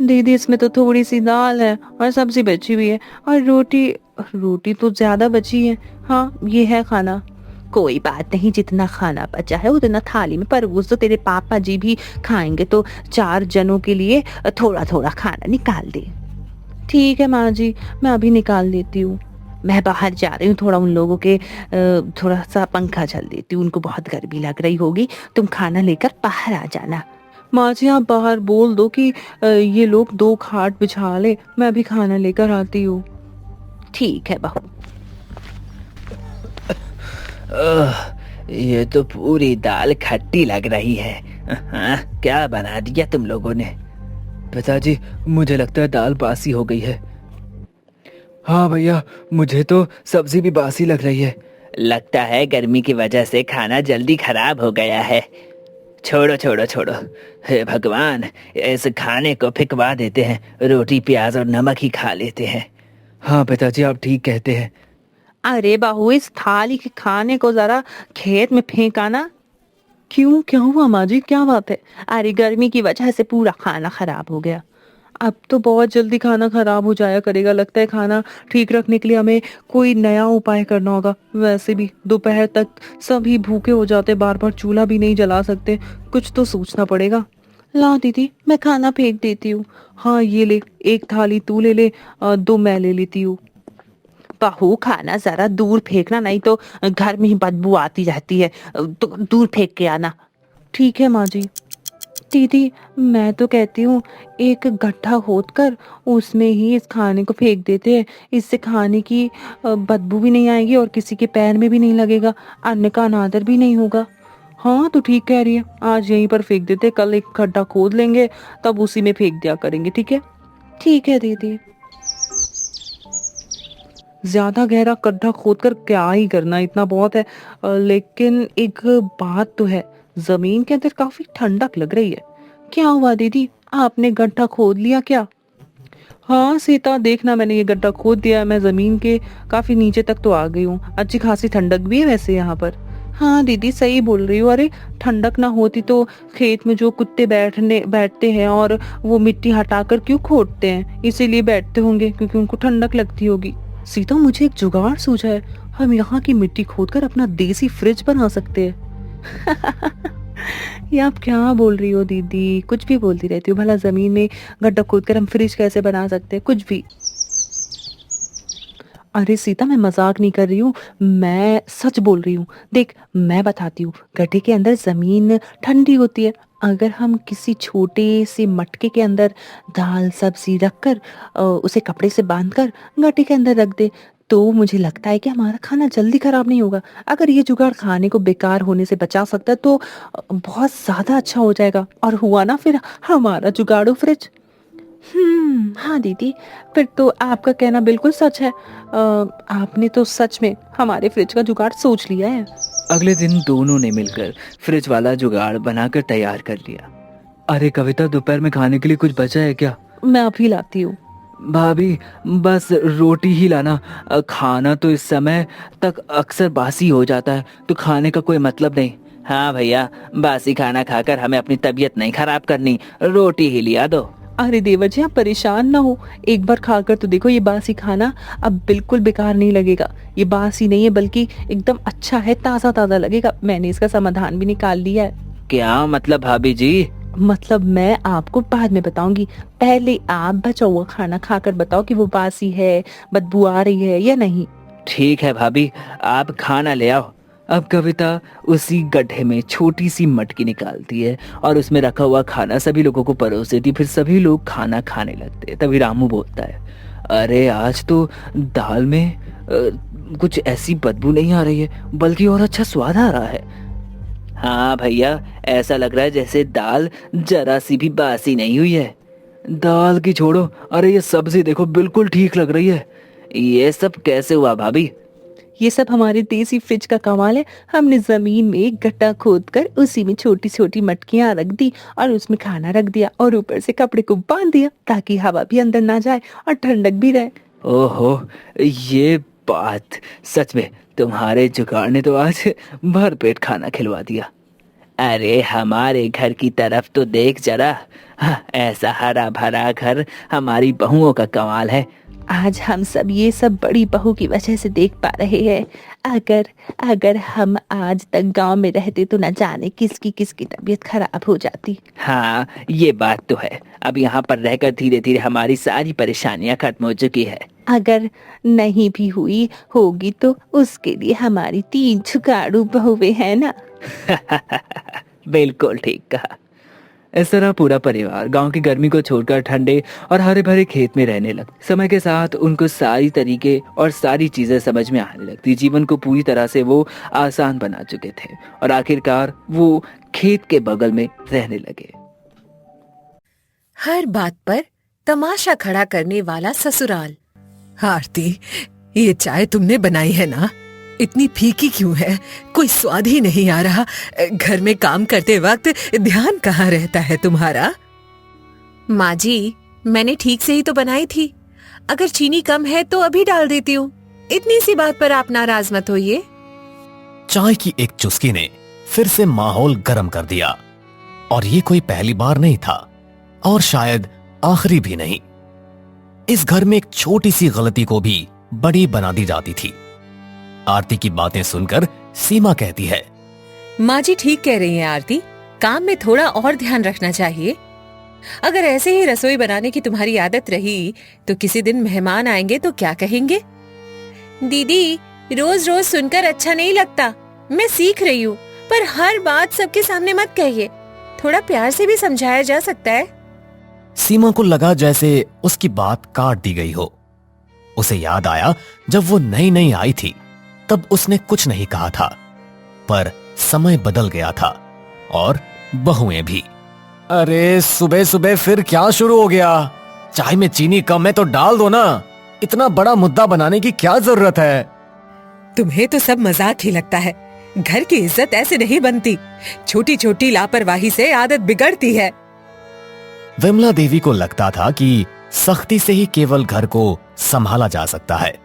दीदी, इसमें तो थोड़ी सी दाल है और सब्जी बची हुई है और रोटी तो ज्यादा बची है। हाँ, ये है खाना। कोई बात नहीं, जितना खाना बचा है उतना थाली में परोस दो, तेरे पापा जी भी खाएंगे तो 4 जनों के लिए थोड़ा थोड़ा खाना निकाल दे। ठीक है माँ जी, मैं अभी निकाल देती हूँ। मैं बाहर जा रही हूँ, थोड़ा उन लोगों के थोड़ा सा पंखा चल देती हूँ, उनको बहुत गर्मी लग रही होगी। तुम खाना लेकर बाहर आ जाना। माँ जी, आप बाहर बोल दो कि ये लोग 2 खाट बिछा ले, मैं अभी खाना लेकर आती हूँ। ठीक है बहू। ये तो पूरी दाल खट्टी लग रही है। हाँ, क्या बना दिया तुम लोगों ने? पिताजी, मुझे लगता है दाल बासी हो गई है। हाँ भैया, मुझे तो सब्जी भी बासी लग रही है। लगता है गर्मी की वजह से खाना जल्दी खराब हो गया है। छोड़ो छोड़ो छोड़ो, हे भगवान, इस खाने को फेंकवा देते हैं, रोटी प्याज और नमक ही खा लेते हैं। हाँ पिताजी, आप ठीक कहते हैं। अरे बहू, इस थाली के खाने को जरा खेत में फेंका ना। क्यों, क्या हुआ माँ जी, क्या बात है? अरे गर्मी की वजह से पूरा खाना खराब हो गया। अब तो बहुत जल्दी खाना खराब हो जाया करेगा। लगता है खाना ठीक रखने के लिए हमें कोई नया उपाय करना होगा। वैसे भी दोपहर तक सभी भूखे हो जाते, बार बार चूल्हा भी नहीं जला सकते। कुछ तो सोचना पड़ेगा। ला दीदी, मैं खाना फेंक देती हूँ। हाँ ये ले, एक थाली तू ले ले, दो मैं ले लेती हूँ। बहू, खाना जरा दूर फेंकना, नहीं तो घर में ही बदबू आती रहती है। तो दूर फेंक के आना। ठीक है माँ जी। दीदी, मैं तो कहती हूँ एक गड्ढा खोद कर उसमें ही इस खाने को फेंक देते हैं। इससे खाने की बदबू भी नहीं आएगी और किसी के पैर में भी नहीं लगेगा, अन्न का अनादर भी नहीं होगा। हाँ तो ठीक कह रही है, आज यहीं पर फेंक देते, कल एक गड्ढा खोद लेंगे, तब उसी में फेंक दिया करेंगे। ठीक है? ठीक है दीदी। ज्यादा गहरा गड्ढा खोदकर क्या ही करना, इतना बहुत है। लेकिन एक बात तो है, जमीन के अंदर काफी ठंडक लग रही है। क्या हुआ दीदी, आपने गड्ढा खोद लिया क्या? हाँ सीता, देखना मैंने ये गड्ढा खोद दिया है। मैं जमीन के काफी नीचे तक तो आ गई हूँ। अच्छी खासी ठंडक भी है वैसे यहाँ पर। हाँ दीदी, सही बोल रही हो। अरे ठंडक ना होती तो खेत में जो कुत्ते बैठते हैं और वो मिट्टी हटाकर क्यों खोदते हैं? इसीलिए बैठते होंगे क्योंकि उनको ठंडक लगती होगी। सीता, मुझे एक जुगाड़ सूझा है। हम यहाँ की मिट्टी खोदकर अपना देसी फ्रिज बना सकते हैं। ये आप क्या बोल रही हो दीदी? कुछ भी बोलती रहती हो। भला जमीन में गड्ढा खोदकर हम फ्रिज कैसे बना सकते हैं? कुछ भी। अरे सीता, मैं मजाक नहीं कर रही हूँ, मैं सच बोल रही हूँ। देख, मैं बताती हूँ। गड्ढे के अंदर जमीन ठंडी होती है। अगर हम किसी छोटे से मटके के अंदर दाल सब्जी रखकर उसे कपड़े से बांधकर गड्ढे के अंदर रख दे, तो मुझे लगता है कि हमारा खाना जल्दी खराब नहीं होगा। अगर ये जुगाड़ खाने को बेकार होने से बचा सकता है तो बहुत ज्यादा अच्छा हो जाएगा। और हुआ ना फिर हमारा जुगाड़ू फ्रिज। हाँ दीदी, फिर तो आपका कहना बिल्कुल सच है। आपने तो सच में हमारे फ्रिज का जुगाड़ सोच लिया है। अगले दिन दोनों ने मिलकर फ्रिज वाला जुगाड़ बनाकर तैयार कर लिया। अरे कविता, दोपहर में खाने के लिए कुछ बचा है क्या? मैं अभी लाती हूँ। भाभी, बस रोटी ही लाना। खाना तो इस समय तक अक्सर बासी हो जाता है, तो खाने का कोई मतलब नहीं। हाँ भैया, बासी खाना खाकर हमें अपनी तबीयत नहीं खराब करनी, रोटी ही लिया दो। अरे देवर जी, आप परेशान ना हो, एक बार खाकर तो देखो। ये बासी खाना अब बिल्कुल बेकार नहीं लगेगा। ये बासी नहीं है बल्कि एकदम अच्छा है, ताज़ा ताज़ा लगेगा। मैंने इसका समाधान भी निकाल लिया है। क्या मतलब भाभी जी? मतलब मैं आपको बाद में बताऊंगी। पहले आप बचा हुआ खाना खाकर बताओ कि वो बासी है, बदबू आ रही है या नहीं। ठीक है भाभी, आप खाना ले आओ। अब कविता उसी गड्ढे में छोटी सी मटकी निकालती है और उसमें रखा हुआ खाना सभी लोगों को परोस देती। फिर सभी लोग खाना खाने लगते हैं। तभी रामू बोलता है, अरे आज तो दाल में कुछ ऐसी बदबू नहीं आ रही है, बल्कि और अच्छा स्वाद आ रहा है। हाँ भैया, ऐसा लग रहा है जैसे दाल जरा सी भी बासी नहीं हुई है। दाल की छोड़ो, अरे ये सब्जी देखो, बिल्कुल ठीक लग रही है। ये सब कैसे हुआ भाभी? ये सब हमारे देसी फ्रिज का कमाल है। हमने जमीन में एक गड्ढा खोद कर उसी में छोटी छोटी मटकियां रख दी और उसमें खाना रख दिया और ऊपर से कपड़े को बांध दिया ताकि हवा भी अंदर ना जाए और ठंडक भी रहे। ओहो, ये बात, सच में तुम्हारे जुगाड़ ने तो आज भर पेट खाना खिलवा दिया। अरे हमारे घर की तरफ तो देख जरा। हाँ, ऐसा हरा भरा घर हमारी बहुओं का कमाल है। आज हम सब ये सब बड़ी बहू की वजह से देख पा रहे हैं। अगर अगर हम आज तक गांव में रहते तो न जाने किसकी किसकी तबीयत खराब हो जाती। हाँ, ये बात तो है। अब यहाँ पर रहकर धीरे धीरे हमारी सारी परेशानियां खत्म हो चुकी है। अगर नहीं भी हुई होगी तो उसके लिए हमारी 3 जुगाड़ू बहुएं हैं ना। बिल्कुल ठीक कहा। इस तरह पूरा परिवार गांव की गर्मी को छोड़कर ठंडे और हरे भरे खेत में रहने लगा। समय के साथ उनको सारी तरीके और सारी चीजें समझ में आने लगती। जीवन को पूरी तरह से वो आसान बना चुके थे और आखिरकार वो खेत के बगल में रहने लगे। हर बात पर तमाशा खड़ा करने वाला ससुराल। आरती, ये चाय तुमने बनाई है ना? इतनी फीकी क्यों है? कोई स्वाद ही नहीं आ रहा। घर में काम करते वक्त ध्यान कहाँ रहता है तुम्हारा? माँ जी, मैंने ठीक से ही तो बनाई थी। अगर चीनी कम है तो अभी डाल देती हूँ। इतनी सी बात पर आप नाराज मत होइए। चाय की एक चुस्की ने फिर से माहौल गर्म कर दिया। और ये कोई पहली बार नहीं था और शायद आखिरी भी नहीं। इस घर में एक छोटी सी गलती को भी बड़ी बना दी जाती थी। आरती की बातें सुनकर सीमा कहती है, माँ जी ठीक कह रही हैं आरती, काम में थोड़ा और ध्यान रखना चाहिए। अगर ऐसे ही रसोई बनाने की तुम्हारी आदत रही तो किसी दिन मेहमान आएंगे तो क्या कहेंगे? दीदी, रोज रोज सुनकर अच्छा नहीं लगता। मैं सीख रही हूँ, पर हर बात सबके सामने मत कहिए। थोड़ा प्यार से भी समझाया जा सकता है। सीमा को लगा जैसे उसकी बात काट दी गई हो। उसे याद आया जब वो नई नई आई थी तब उसने कुछ नहीं कहा था, पर समय बदल गया था और बहुएं भी। अरे सुबह सुबह फिर क्या शुरू हो गया? चाय में चीनी कम है तो डाल दो ना। इतना बड़ा मुद्दा बनाने की क्या जरूरत है? तुम्हें तो सब मजाक ही लगता है। घर की इज्जत ऐसे नहीं बनती। छोटी छोटी लापरवाही से आदत बिगड़ती है। विमला देवी को लगता था कि सख्ती से ही केवल घर को संभाला जा सकता है।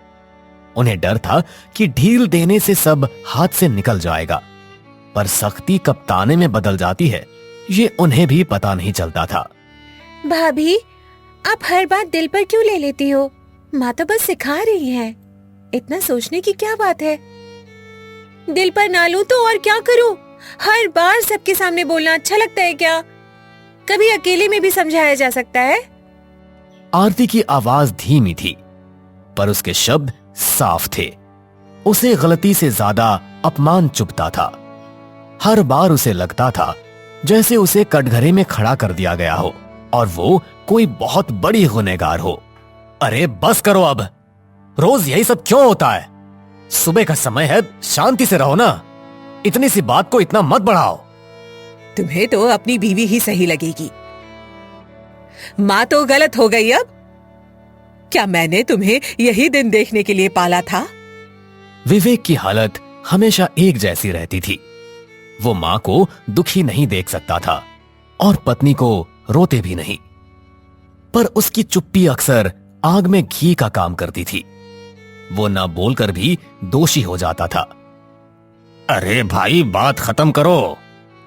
उन्हें डर था कि ढील देने से सब हाथ से निकल जाएगा, पर सख्ती कब ताने में बदल जाती है ये उन्हें भी पता नहीं चलता था। भाभी, आप हर बात दिल पर क्यों ले लेती हो? माँ तो बस सिखा रही है। इतना सोचने की क्या बात है? दिल पर ना लूं तो और क्या करूं? हर बार सबके सामने बोलना अच्छा लगता है क्या? कभी अकेले में भी समझाया जा सकता है। आरती की आवाज धीमी थी, पर उसके शब्द साफ थे। उसे गलती से ज्यादा अपमान चुभता था। हर बार उसे लगता था जैसे उसे कटघरे में खड़ा कर दिया गया हो और वो कोई बहुत बड़ी गुनहगार हो। अरे बस करो अब, रोज यही सब क्यों होता है? सुबह का समय है, शांति से रहो ना। इतनी सी बात को इतना मत बढ़ाओ। तुम्हें तो अपनी बीवी ही सही लगेगी। माँ तो गलत हो गई अब। क्या मैंने तुम्हें यही दिन देखने के लिए पाला था? विवेक की हालत हमेशा एक जैसी रहती थी। वो मां को दुखी नहीं देख सकता था और पत्नी को रोते भी नहीं, पर उसकी चुप्पी अक्सर आग में घी का काम करती थी। वो ना बोलकर भी दोषी हो जाता था। अरे भाई, बात खत्म करो,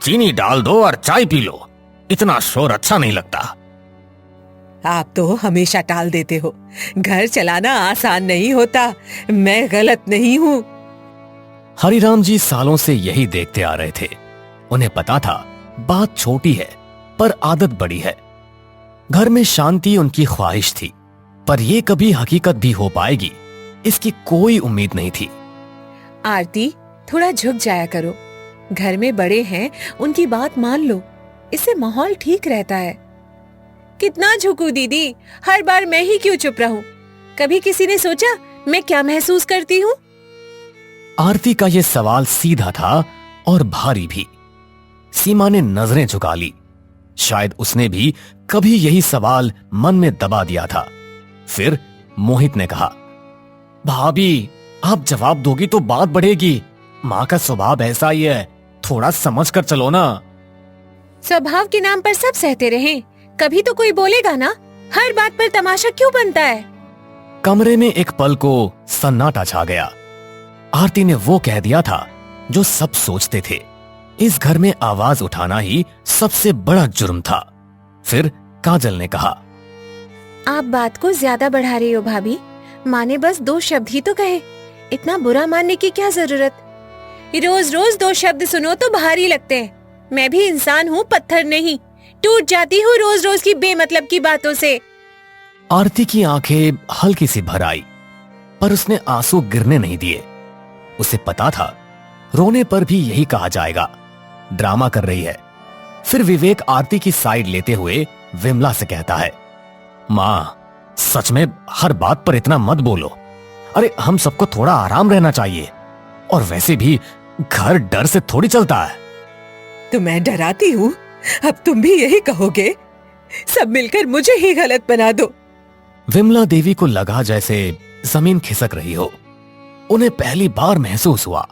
चीनी डाल दो और चाय पी लो। इतना शोर अच्छा नहीं लगता। आप तो हमेशा टाल देते हो। घर चलाना आसान नहीं होता। मैं गलत नहीं हूँ। हरिराम जी सालों से यही देखते आ रहे थे। उन्हें पता था बात छोटी है पर आदत बड़ी है। घर में शांति उनकी ख्वाहिश थी, पर यह कभी हकीकत भी हो पाएगी इसकी कोई उम्मीद नहीं थी। आरती, थोड़ा झुक जाया करो। घर में बड़े हैं, उनकी बात मान लो। इससे माहौल ठीक रहता है। कितना झुकूं दीदी? हर बार मैं ही क्यों चुप रहूं? कभी किसी ने सोचा मैं क्या महसूस करती हूँ? आरती का यह सवाल सीधा था और भारी भी। सीमा ने नजरें झुका ली। शायद उसने भी कभी यही सवाल मन में दबा दिया था। फिर मोहित ने कहा, भाभी, आप जवाब दोगी तो बात बढ़ेगी। माँ का स्वभाव ऐसा ही है, थोड़ा समझ कर चलो ना। स्वभाव के नाम पर सब सहते रहें, कभी तो कोई बोलेगा ना। हर बात पर तमाशा क्यों बनता है? कमरे में एक पल को सन्नाटा छा गया। आरती ने वो कह दिया था जो सब सोचते थे। इस घर में आवाज उठाना ही सबसे बड़ा जुर्म था। फिर काजल ने कहा, आप बात को ज्यादा बढ़ा रही हो भाभी। माँ ने बस 2 शब्द ही तो कहे, इतना बुरा मानने की क्या जरूरत? रोज रोज 2 शब्द सुनो तो भारी लगते हैं। मैं भी इंसान हूँ, पत्थर नहीं। टूट जाती हूँ रोज रोज की बेमतलब की बातों से। आरती की आंखें हल्की सी भर आई, पर उसने आंसू गिरने नहीं दिए। उसे पता था रोने पर भी यही कहा जाएगा, ड्रामा कर रही है। फिर विवेक आरती की साइड लेते हुए विमला से कहता है, माँ, सच में हर बात पर इतना मत बोलो। अरे हम सबको थोड़ा आराम रहना चाहिए, और वैसे भी घर डर से थोड़ी चलता है। तो मैं डराती हूँ? अब तुम भी यही कहोगे? सब मिलकर मुझे ही गलत बना दो। विमला देवी को लगा जैसे जमीन खिसक रही हो। उन्हें पहली बार महसूस हुआ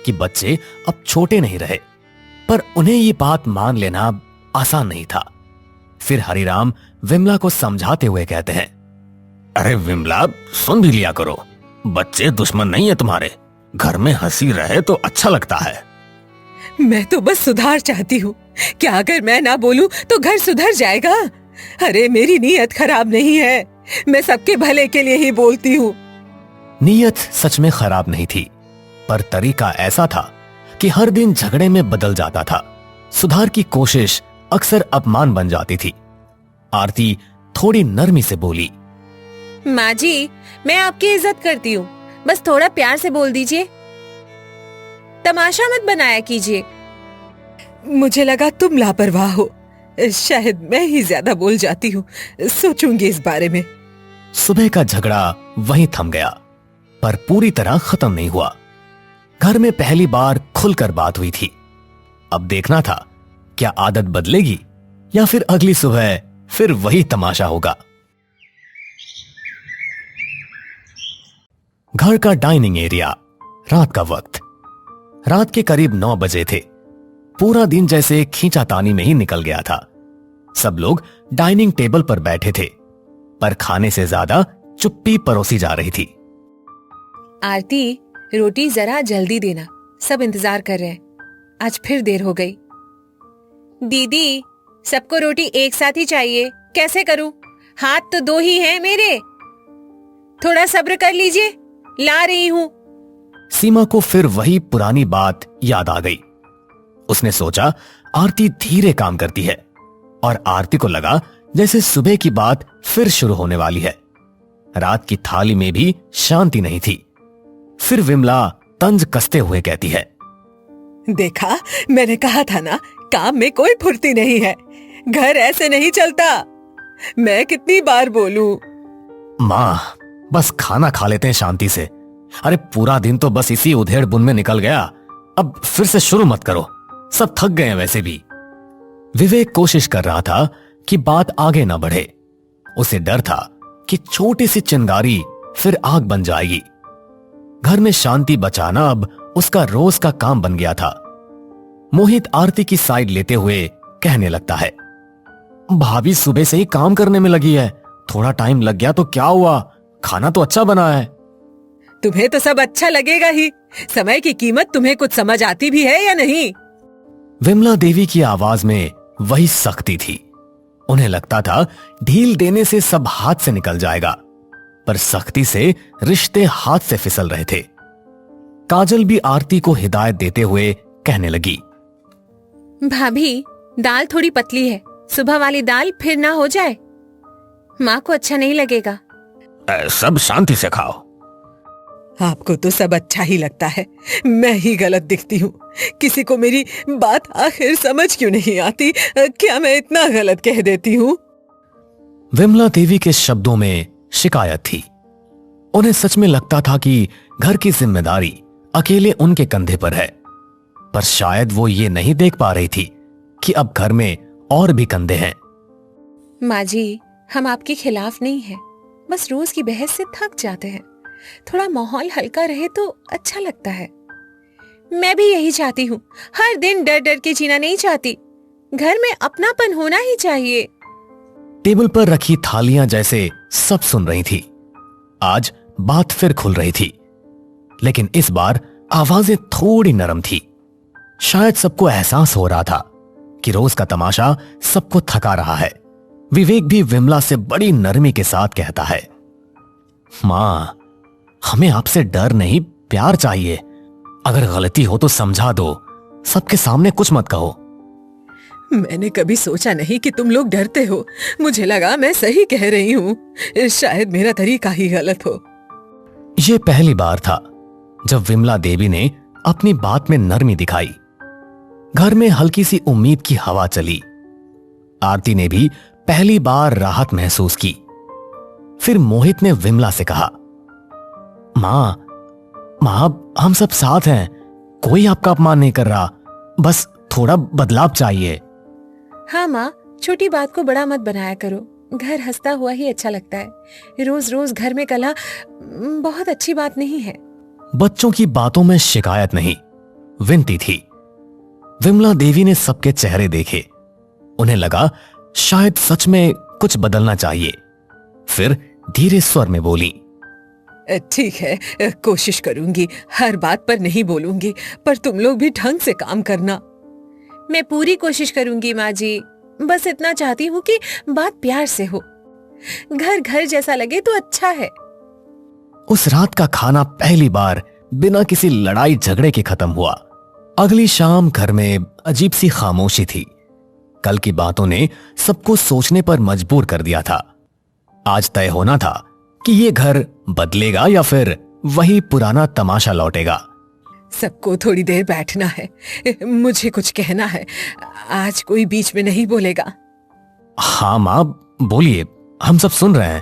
कि बच्चे अब छोटे नहीं रहे, पर उन्हें ये बात मान लेना आसान नहीं था। फिर हरिराम विमला को समझाते हुए कहते हैं, अरे विमला, सुन भी लिया करो, बच्चे दुश्मन नहीं है तुम्हारे, घर में हंसी रहे तो अच्छा लगता है। मैं तो बस सुधार चाहती हूँ। क्या अगर मैं ना बोलूं तो घर सुधर जाएगा? अरे मेरी नीयत खराब नहीं है, मैं सबके भले के लिए ही बोलती हूँ। नीयत सच में खराब नहीं थी, पर तरीका ऐसा था कि हर दिन झगड़े में बदल जाता था। सुधार की कोशिश अक्सर अपमान बन जाती थी। आरती थोड़ी नरमी से बोली, माँ जी, मैं आपकी इज्जत करती हूँ, बस थोड़ा प्यार से बोल दीजिए, तमाशा मत बनाया कीजिए। मुझे लगा तुम लापरवाह हो, शायद मैं ही ज्यादा बोल जाती हूँ, सोचूंगी इस बारे में। सुबह का झगड़ा वहीं थम गया, पर पूरी तरह खत्म नहीं हुआ। घर में पहली बार खुलकर बात हुई थी। अब देखना था क्या आदत बदलेगी या फिर अगली सुबह फिर वही तमाशा होगा। घर का डाइनिंग एरिया, रात का वक्त। रात के करीब 9 बजे थे। पूरा दिन जैसे खींचातानी में ही निकल गया था। सब लोग डाइनिंग टेबल पर बैठे थे, पर खाने से ज्यादा चुप्पी परोसी जा रही थी। आरती, रोटी जरा जल्दी देना, सब इंतजार कर रहे हैं, आज फिर देर हो गई। दीदी, सबको रोटी एक साथ ही चाहिए, कैसे करूं? हाथ तो 2 ही हैं मेरे, थोड़ा सब्र कर लीजिए, ला रही हूं। सीमा को फिर वही पुरानी बात याद आ गई। उसने सोचा आरती धीरे काम करती है, और आरती को लगा जैसे सुबह की बात फिर शुरू होने वाली है। रात की थाली में भी शांति नहीं थी। फिर विमला तंज कसते हुए कहती है, देखा, मैंने कहा था ना, काम में कोई फुर्ती नहीं है, घर ऐसे नहीं चलता। मैं कितनी बार बोलूं? माँ, बस खाना खा लेते हैं शांति से। अरे पूरा दिन तो बस इसी उधेड़ बुन में निकल गया, अब फिर से शुरू मत करो, सब थक गए हैं वैसे भी। विवेक कोशिश कर रहा था कि बात आगे ना बढ़े। उसे डर था कि छोटी सी चिंगारी फिर आग बन जाएगी। घर में शांति बचाना अब उसका रोज का काम बन गया था। मोहित आरती की साइड लेते हुए कहने लगता है, भाभी सुबह से ही काम करने में लगी है, थोड़ा टाइम लग गया तो क्या हुआ, खाना तो अच्छा बना है। तुम्हें तो सब अच्छा लगेगा ही, समय की कीमत तुम्हें कुछ समझ आती भी है या नहीं? विमला देवी की आवाज में वही सख्ती थी। उन्हें लगता था ढील देने से सब हाथ से निकल जाएगा, पर सख्ती से रिश्ते हाथ से फिसल रहे थे। काजल भी आरती को हिदायत देते हुए कहने लगी, भाभी, दाल थोड़ी पतली है, सुबह वाली दाल फिर ना हो जाए, माँ को अच्छा नहीं लगेगा। सब शांति से खाओ। आपको तो सब अच्छा ही लगता है, मैं ही गलत दिखती हूँ। किसी को मेरी बात आखिर समझ क्यों नहीं आती? क्या मैं इतना गलत कह देती हूँ? विमला देवी के शब्दों में शिकायत थी। उन्हें सच में लगता था कि घर की जिम्मेदारी अकेले उनके कंधे पर है, पर शायद वो ये नहीं देख पा रही थी कि अब घर में और भी कंधे हैं। माँ जी, हम आपके खिलाफ नहीं हैं, बस रोज की बहस से थक जाते हैं, थोड़ा माहौल हल्का रहे तो अच्छा लगता है। मैं भी यही चाहती हूँ, हर दिन डर डर के जीना नहीं चाहती, घर में अपनापन होना ही चाहिए। टेबल पर रखी थालियां जैसे सब सुन रही थी। आज बात फिर खुल रही थी, लेकिन इस बार आवाजें थोड़ी नरम थी। शायद सबको एहसास हो रहा था कि रोज का तमाशा सबको थका रहा है। विवेक भी विमला से बड़ी नरमी के साथ कहता है, मां, हमें आपसे डर नहीं प्यार चाहिए। अगर गलती हो तो समझा दो, सबके सामने कुछ मत कहो। मैंने कभी सोचा नहीं कि तुम लोग डरते हो, मुझे लगा मैं सही कह रही हूँ, शायद मेरा तरीका ही गलत हो। यह पहली बार था जब विमला देवी ने अपनी बात में नरमी दिखाई। घर में हल्की सी उम्मीद की हवा चली। आरती ने भी पहली बार राहत महसूस की। फिर मोहित ने विमला से कहा, मां, हम सब साथ हैं, कोई आपका अपमान नहीं कर रहा, बस थोड़ा बदलाव चाहिए। हाँ माँ, छोटी बात को बड़ा मत बनाया करो, घर हंसता हुआ ही अच्छा लगता है। रोज रोज घर में कलह बहुत अच्छी बात नहीं है। बच्चों की बातों में शिकायत नहीं, विनती थी। विमला देवी ने सबके चेहरे देखे। उन्हें लगा शायद सच में कुछ बदलना चाहिए। फिर धीरे स्वर में बोली, ठीक है, कोशिश करूंगी, हर बात पर नहीं बोलूंगी, पर तुम लोग भी ढंग से काम करना। मैं पूरी कोशिश करूंगी माँ जी, बस इतना चाहती हूँ कि बात प्यार से हो, घर घर जैसा लगे तो अच्छा है। उस रात का खाना पहली बार बिना किसी लड़ाई झगड़े के खत्म हुआ। अगली शाम घर में अजीब सी खामोशी थी। कल की बातों ने सबको सोचने पर मजबूर कर दिया था। आज तय होना था कि ये घर बदलेगा या फिर वही पुराना तमाशा लौटेगा। सबको थोड़ी देर बैठना है, मुझे कुछ कहना है, आज कोई बीच में नहीं बोलेगा। हाँ मां, बोलिए, हम सब सुन रहे हैं,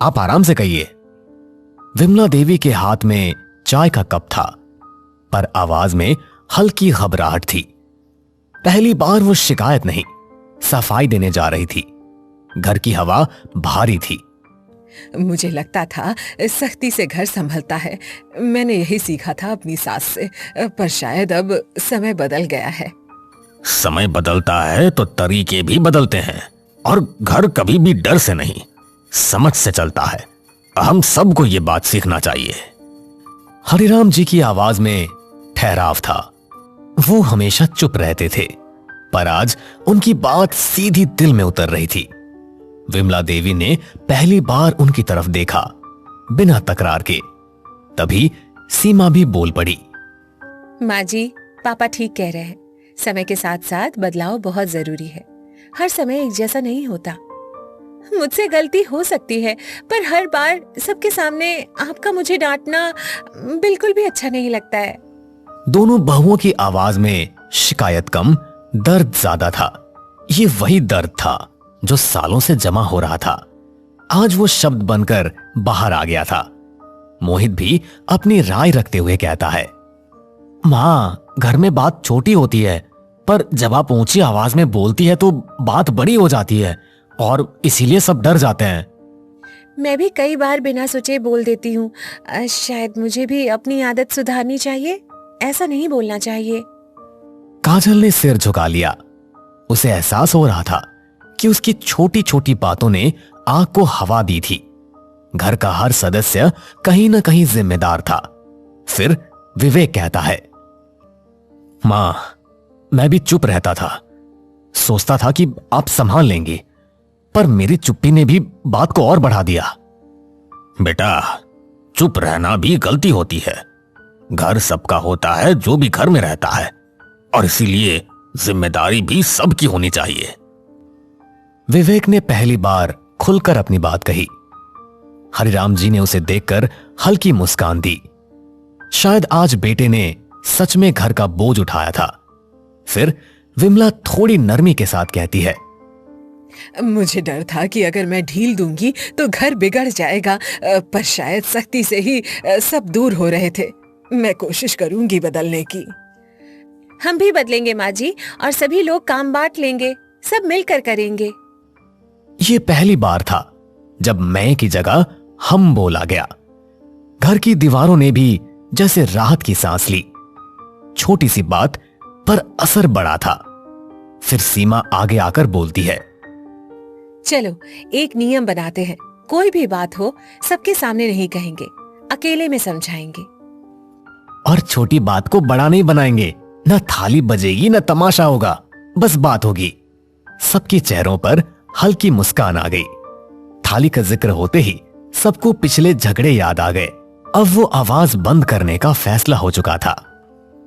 आप आराम से कहिए। विमला देवी के हाथ में चाय का कप था, पर आवाज में हल्की घबराहट थी। पहली बार वो शिकायत नहीं, सफाई देने जा रही थी। घर की हवा भारी थी। मुझे लगता था सख्ती से घर संभलता है, मैंने यही सीखा था अपनी सास से, पर शायद अब समय बदल गया है। समय बदलता है तो तरीके भी बदलते हैं, और घर कभी भी डर से नहीं, समझ से चलता है। हम सबको ये बात सीखना चाहिए। हरिराम जी की आवाज में ठहराव था। वो हमेशा चुप रहते थे, पर आज उनकी बात सीधी दिल में उतर रही थी। विमला देवी ने पहली बार उनकी तरफ देखा, बिना तकरार के। तभी सीमा भी बोल पड़ी, माँ जी, पापा ठीक कह रहे हैं, समय के साथ साथ बदलाव बहुत जरूरी है। हर समय एक जैसा नहीं होता। मुझसे गलती हो सकती है, पर हर बार सबके सामने आपका मुझे डांटना बिल्कुल भी अच्छा नहीं लगता है। दोनों बहुओं की आवाज में शिकायत कम, दर्द ज्यादा था। ये वही दर्द था जो सालों से जमा हो रहा था। आज वो शब्द बनकर बाहर आ गया था। मोहित भी अपनी राय रखते हुए कहता है, मां, घर में बात छोटी होती है, पर जब आप ऊंची आवाज में बोलती है तो बात बड़ी हो जाती है, और इसीलिए सब डर जाते हैं। मैं भी कई बार बिना सोचे बोल देती हूँ। शायद मुझे भी अपनी आदत सुधारनी चाहिए, ऐसा नहीं बोलना चाहिए। काजल ने सिर झुका लिया। उसे एहसास हो रहा था कि उसकी छोटी छोटी बातों ने आग को हवा दी थी। घर का हर सदस्य कहीं ना कहीं जिम्मेदार था। फिर विवेक कहता है, मां, मैं भी चुप रहता था, सोचता था कि आप संभाल लेंगे, पर मेरी चुप्पी ने भी बात को और बढ़ा दिया। बेटा, चुप रहना भी गलती होती है। घर सबका होता है जो भी घर में रहता है, और इसीलिए जिम्मेदारी भी सबकी होनी चाहिए। विवेक ने पहली बार खुलकर अपनी बात कही। हरिराम जी ने उसे देखकर हल्की मुस्कान दी। शायद आज बेटे ने सच में घर का बोझ उठाया था। फिर विमला थोड़ी नरमी के साथ कहती है, मुझे डर था कि अगर मैं ढील दूंगी तो घर बिगड़ जाएगा, पर शायद सख्ती से ही सब दूर हो रहे थे। मैं कोशिश करूंगी बदलने की। हम भी बदलेंगे माँ जी, और सभी लोग काम बांट लेंगे, सब मिलकर करेंगे। ये पहली बार था जब मैं की जगह हम बोला गया। घर की दीवारों ने भी जैसे राहत की सांस ली। छोटी सी बात पर असर बड़ा था। फिर सीमा आगे आकर बोलती है, चलो एक नियम बनाते हैं, कोई भी बात हो सबके सामने नहीं कहेंगे, अकेले में समझाएंगे। और छोटी बात को बड़ा नहीं बनाएंगे, न थाली बजेगी न तमाशा होगा, बस बात होगी। सबके चेहरों पर हल्की मुस्कान आ गई। थाली का जिक्र होते ही सबको पिछले झगड़े याद आ गए। अब वो आवाज बंद करने का फैसला हो चुका था।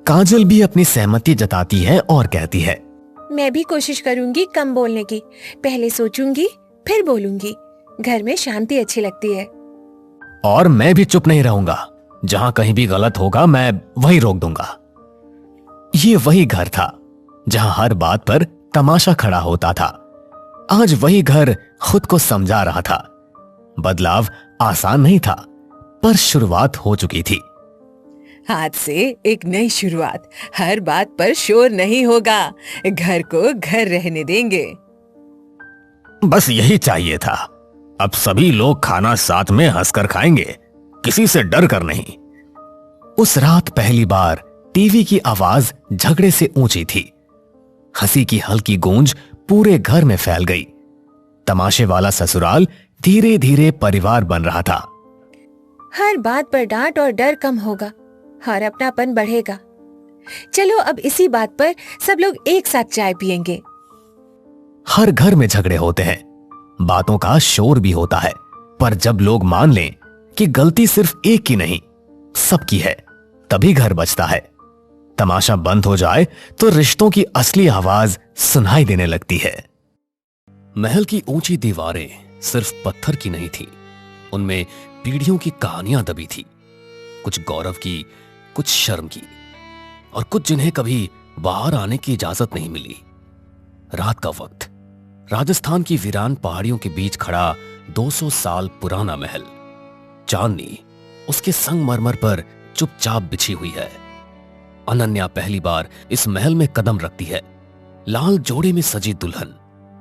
काजल भी अपनी सहमति जताती है और कहती है, मैं भी कोशिश करूंगी कम बोलने की, पहले सोचूंगी फिर बोलूंगी, घर में शांति अच्छी लगती है। और मैं भी चुप नहीं रहूंगा, जहां कहीं भी गलत होगा मैं वही रोक दूंगा। ये वही घर था जहां हर बात पर तमाशा खड़ा होता था। आज वही घर खुद को समझा रहा था। बदलाव आसान नहीं था, पर शुरुआत हो चुकी थी। आज से एक नई शुरुआत, हर बात पर शोर नहीं होगा, घर को घर रहने देंगे। बस यही चाहिए था। अब सभी लोग खाना साथ में हंसकर खाएंगे, किसी से डर कर नहीं। उस रात पहली बार टीवी की आवाज झगड़े से ऊंची थी। हंसी की हल्की गूंज पूरे घर में फैल गई। तमाशे वाला ससुराल धीरे धीरे परिवार बन रहा था। हर बात पर डांट और डर कम होगा और अपनापन बढ़ेगा। चलो अब इसी बात पर सब लोग एक साथ चाय पियेंगे। हर घर में झगड़े होते हैं, बातों का शोर भी होता है, पर जब लोग मान लें कि गलती सिर्फ एक की नहीं सबकी है, तभी घर बचता है। तमाशा बंद हो जाए तो रिश्तों की असली आवाज सुनाई देने लगती है। महल की ऊंची दीवारें सिर्फ पत्थर की नहीं थी, उनमें पीढ़ियों की कहानियां दबी थी। कुछ गौरव की, कुछ शर्म की, और कुछ जिन्हें कभी बाहर आने की इजाजत नहीं मिली। रात का वक्त, राजस्थान की वीरान पहाड़ियों के बीच खड़ा 200 साल पुराना महल। चांदनी उसके संगमरमर पर चुपचाप बिछी हुई है। अनन्या पहली बार इस महल में कदम रखती है। लाल जोड़े में सजी दुल्हन,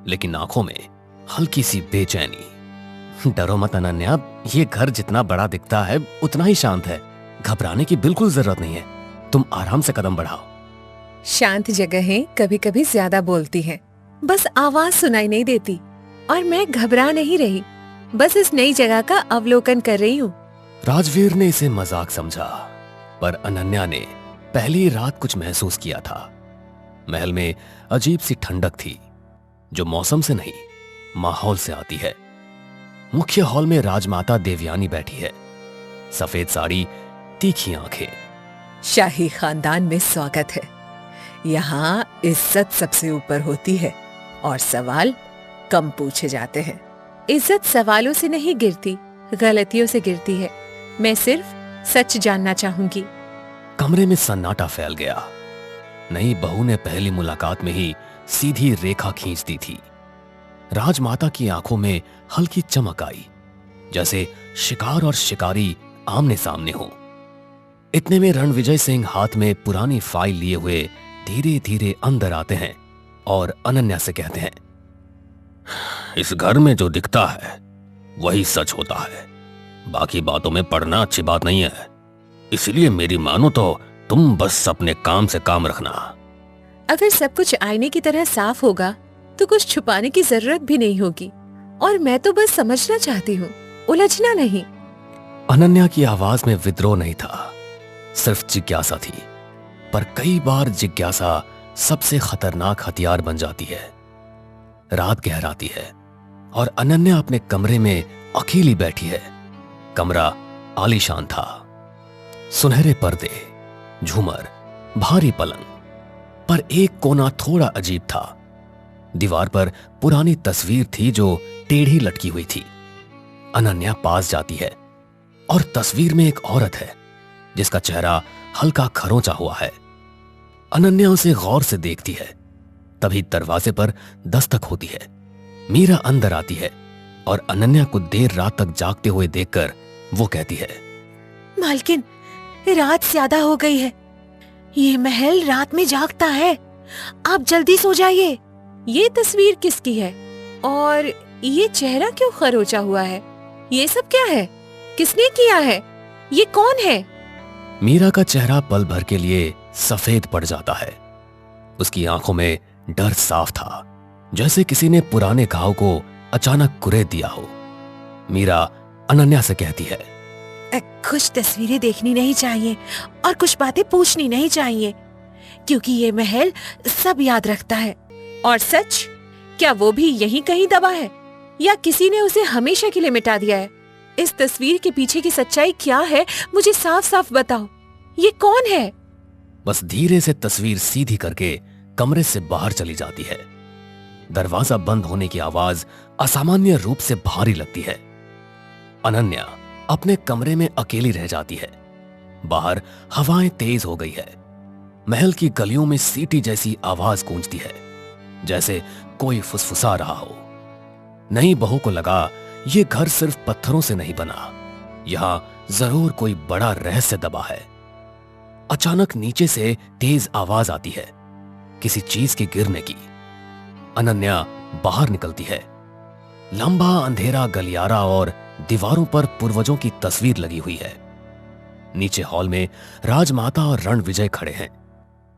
लेकिन आंखों में हल्की सी बेचैनी। डरो मत अनन्या, ये घर जितना बड़ा दिखता है उतना ही शांत है। घबराने की बिल्कुल जरूरत नहीं है, तुम आराम से कदम बढ़ाओ। शांत जगहें कभी कभी ज्यादा बोलती हैं, बस आवाज सुनाई नहीं देती। और मैं घबरा नहीं रही, बस इस नई जगह का अवलोकन कर रही हूँ। राजवीर ने इसे मजाक समझा, पर अनन्या ने पहली रात कुछ महसूस किया था। महल में अजीब सी ठंडक थी, जो मौसम से नहीं माहौल से आती है। मुख्य हॉल में राजमाता देवयानी बैठी है। सफेद साड़ी, तीखी आंखें। शाही खानदान में स्वागत है। यहाँ इज्जत सबसे ऊपर होती है और सवाल कम पूछे जाते हैं। इज्जत सवालों से नहीं गिरती, गलतियों से गिरती है। मैं सिर्फ सच जानना चाहूंगी। कमरे में सन्नाटा फैल गया। नई बहू ने पहली मुलाकात में ही सीधी रेखा खींच दी थी। राजमाता की आंखों में हल्की चमक आई, जैसे शिकार और शिकारी आमने सामने हो। इतने में रणविजय सिंह हाथ में पुरानी फाइल लिए हुए धीरे धीरे अंदर आते हैं और अनन्या से कहते हैं, इस घर में जो दिखता है वही सच होता है। बाकी बातों में पड़ना अच्छी बात नहीं है, इसलिए मेरी मानो तो तुम बस अपने काम से काम रखना। अगर सब कुछ आईने की तरह साफ होगा तो कुछ छुपाने की जरूरत भी नहीं होगी। और मैं तो बस समझना चाहती हूँ, उलझना नहीं। अनन्या की आवाज में विद्रोह नहीं था, सिर्फ जिज्ञासा थी। पर कई बार जिज्ञासा सबसे खतरनाक हथियार बन जाती है। रात गहराती है और अनन्या अपने कमरे में अकेली बैठी है। कमरा आलीशान था, सुनहरे पर्दे, झूमर, भारी पलंग, पर एक कोना थोड़ा अजीब था। दीवार पर पुरानी तस्वीर थी जो टेढ़ी लटकी हुई थी। अनन्या पास जाती है और तस्वीर में एक औरत है जिसका चेहरा हल्का खरोंचा हुआ है। अनन्या उसे गौर से देखती है, तभी दरवाजे पर दस्तक होती है। मीरा अंदर आती है और अनन्या को देर रात तक जागते हुए देखकर वो कहती है, मालकिन, रात ज्यादा हो गई है। ये महल रात में जागता है, आप जल्दी सो जाइए। ये तस्वीर किसकी है और ये चेहरा क्यों खरोचा हुआ है? ये सब क्या है? किसने किया है? ये कौन है? मीरा का चेहरा पल भर के लिए सफेद पड़ जाता है। उसकी आंखों में डर साफ था, जैसे किसी ने पुराने घाव को अचानक कुरेद दिया हो। मीरा अनन्या से कहती है, कुछ तस्वीरें देखनी नहीं चाहिए और कुछ बातें पूछनी नहीं चाहिए, क्योंकि ये महल सब याद रखता है। और सच, क्या वो भी यहीं कहीं दबा है या किसी ने उसे हमेशा के लिए मिटा दिया है? इस तस्वीर के पीछे की सच्चाई क्या है, मुझे साफ साफ बताओ। ये कौन है? बस धीरे से तस्वीर सीधी करके कमरे से बाहर चली जाती है। दरवाजा बंद होने की आवाज असामान्य रूप से भारी लगती है। अनन्या अपने कमरे में अकेली रह जाती है। बाहर हवाएं तेज हो गई है। महल की गलियों में सीटी जैसी आवाज गूंजती है, जैसे कोई फुसफुसा रहा हो। नई बहू को लगा ये घर सिर्फ पत्थरों से नहीं बना, यहां जरूर कोई बड़ा रहस्य दबा है। अचानक नीचे से तेज आवाज आती है, किसी चीज के गिरने की। अनन्या बाहर निकलती है। लंबा अंधेरा गलियारा और दीवारों पर पूर्वजों की तस्वीर लगी हुई है। नीचे हॉल में राजमाता और रणविजय खड़े हैं।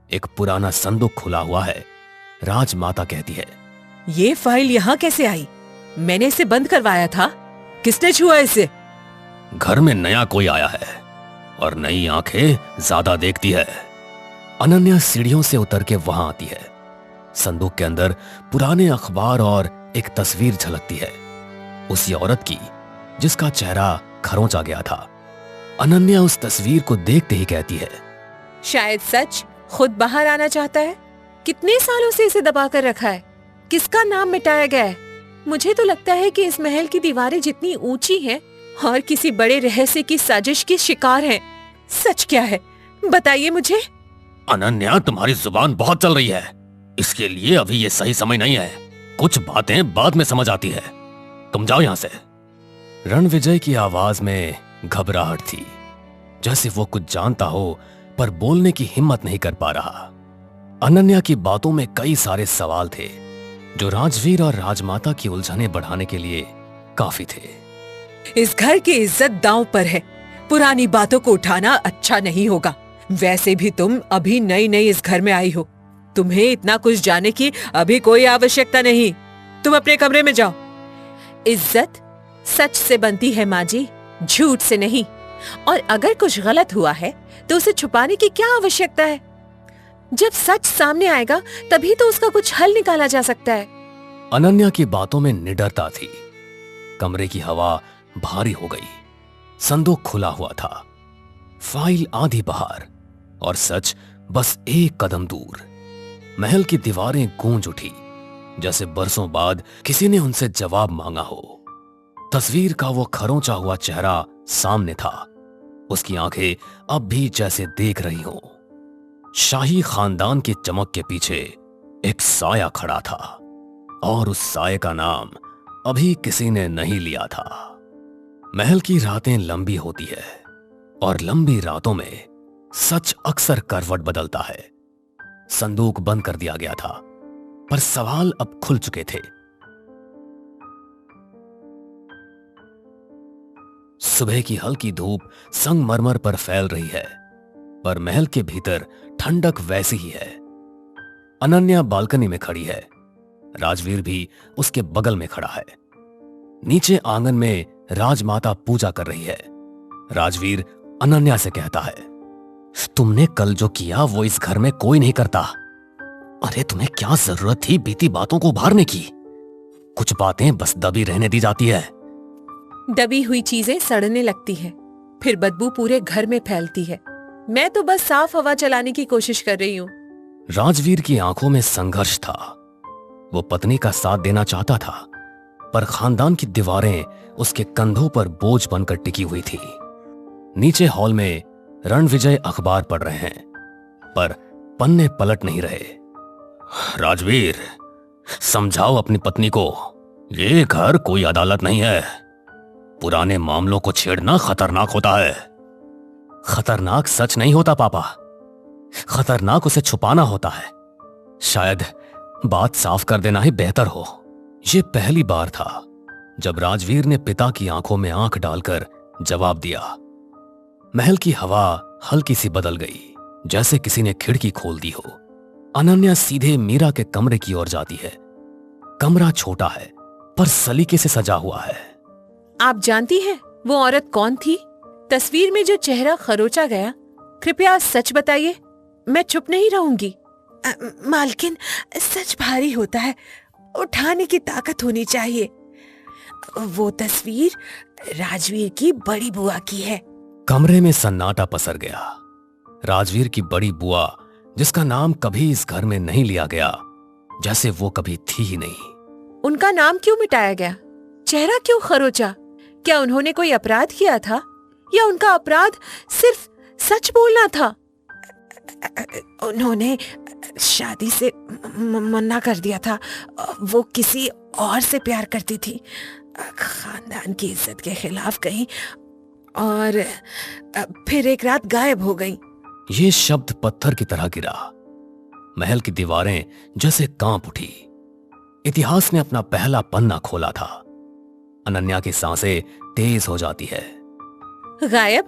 एक पुराना संदूक खुला हुआ है। राजमाता कहती है, ये फाइल यहाँ कैसे आई? मैंने इसे बंद करवाया था। किसने छुआ इसे? घर में नया कोई आया है और नई आंखें ज्यादा देखती है। अनन्या सीढ़ियों से उतर के वहां आती है। संदूक के अंदर पुराने अखबार और एक तस्वीर झलकती है, उसी औरत की जिसका चेहरा खरोंचा गया था। अनन्या उस तस्वीर को देखते ही कहती है, शायद सच खुद बाहर आना चाहता है। कितने सालों से इसे दबा कर रखा है। किसका नाम मिटाया गया है? मुझे तो लगता है कि इस महल की दीवारें जितनी ऊंची हैं और किसी बड़े रहस्य की साजिश की शिकार हैं। सच क्या है, बताइए मुझे। अनन्या, तुम्हारी जुबान बहुत चल रही है। इसके लिए अभी ये सही समय नहीं है। कुछ बातें बाद में समझ आती है। तुम जाओ यहां से। रणविजय की आवाज में घबराहट थी, जैसे वो कुछ जानता हो पर बोलने की हिम्मत नहीं कर पा रहा। अनन्या की बातों में कई सारे सवाल थे जो राजवीर और राजमाता की उलझनें बढ़ाने के लिए काफी थे। इस घर की इज्जत दांव पर है। पुरानी बातों को उठाना अच्छा नहीं होगा। वैसे भी तुम अभी नई नई इस घर में आई हो। तुम्हें इतना कुछ जानने की अभी कोई आवश्यकता नहीं। तुम अपने कमरे में जाओ। इज्जत सच से बनती है माँ जी, झूठ से नहीं। और अगर कुछ गलत हुआ है तो उसे छुपाने की क्या आवश्यकता है? जब सच सामने आएगा तभी तो उसका कुछ हल निकाला जा सकता है। अनन्या की बातों में निडरता थी। कमरे की हवा भारी हो गई। संदूक खुला हुआ था, फाइल आधी बाहर और सच बस एक कदम दूर। महल की दीवारें गूंज उठी, जैसे बरसों बाद किसी ने उनसे जवाब मांगा हो। तस्वीर का वो खरोंचा हुआ चेहरा सामने था। उसकी आंखें अब भी जैसे देख रही हों। शाही खानदान की चमक के पीछे एक साया खड़ा था और उस साये का नाम अभी किसी ने नहीं लिया था। महल की रातें लंबी होती है और लंबी रातों में सच अक्सर करवट बदलता है। संदूक बंद कर दिया गया था, पर सवाल अब खुल चुके थे। सुबह की हल्की धूप संगमरमर पर फैल रही है, पर महल के भीतर ठंडक वैसी ही है। अनन्या बालकनी में खड़ी है। राजवीर भी उसके बगल में खड़ा है। नीचे आंगन में राजमाता पूजा कर रही है। राजवीर अनन्या से कहता है, तुमने कल जो किया वो इस घर में कोई नहीं करता। अरे तुम्हें क्या जरूरत थी बीती बातों को उभारने की? कुछ बातें बस दबी रहने दी जाती है। दबी हुई चीजें सड़ने लगती हैं, फिर बदबू पूरे घर में फैलती है। मैं तो बस साफ हवा चलाने की कोशिश कर रही हूँ। राजवीर की आंखों में संघर्ष था। वो पत्नी का साथ देना चाहता था, पर खानदान की दीवारें उसके कंधों पर बोझ बनकर टिकी हुई थी। नीचे हॉल में रणविजय अखबार पढ़ रहे हैं, पर पन्ने पलट नहीं रहे। राजवीर, समझाओ अपनी पत्नी को, ये घर कोई अदालत नहीं है। पुराने मामलों को छेड़ना खतरनाक होता है। खतरनाक सच नहीं होता पापा, खतरनाक उसे छुपाना होता है। शायद बात साफ कर देना ही बेहतर हो। यह पहली बार था जब राजवीर ने पिता की आंखों में आंख डालकर जवाब दिया। महल की हवा हल्की सी बदल गई, जैसे किसी ने खिड़की खोल दी हो। अनन्या सीधे मीरा के कमरे की ओर जाती है। कमरा छोटा है, पर सलीके से सजा हुआ है। आप जानती हैं वो औरत कौन थी? तस्वीर में जो चेहरा खरोचा गया, कृपया सच बताइए। मैं चुप नहीं रहूंगी। मालकिन, सच भारी होता है, उठाने की ताकत होनी चाहिए। वो तस्वीर राजवीर की बड़ी बुआ की है। कमरे में सन्नाटा पसर गया। राजवीर की बड़ी बुआ, जिसका नाम कभी इस घर में नहीं लिया गया, जैसे वो कभी थी ही नहीं। उनका नाम क्यों मिटाया गया? चेहरा क्यों खरोचा? क्या उन्होंने कोई अपराध किया था, या उनका अपराध सिर्फ सच बोलना था? उन्होंने शादी से मना कर दिया था। वो किसी और से प्यार करती थी, खानदान की इज्जत के खिलाफ गई और फिर एक रात गायब हो गई। ये शब्द पत्थर की तरह गिरा। महल की दीवारें जैसे कांप उठी। इतिहास ने अपना पहला पन्ना खोला था। अनन्या की सांसें तेज हो जाती है। गायब?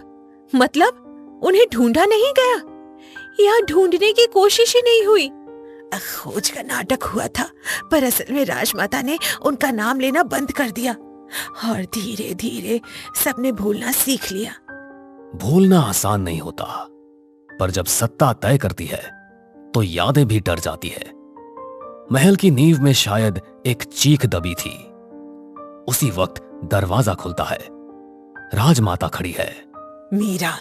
मतलब उन्हें ढूंढा नहीं गया या ढूंढने की कोशिश ही नहीं हुई? खोज का नाटक हुआ था, पर असल में राजमाता ने उनका नाम लेना बंद कर दिया और धीरे धीरे सबने भूलना सीख लिया। भूलना आसान नहीं होता, पर जब सत्ता तय करती है तो यादें भी डर जाती है। महल की नींव में शायद एक चीख दबी थी। उसी वक्त दरवाजा खुलता है। राजमाता खड़ी है। मीरा,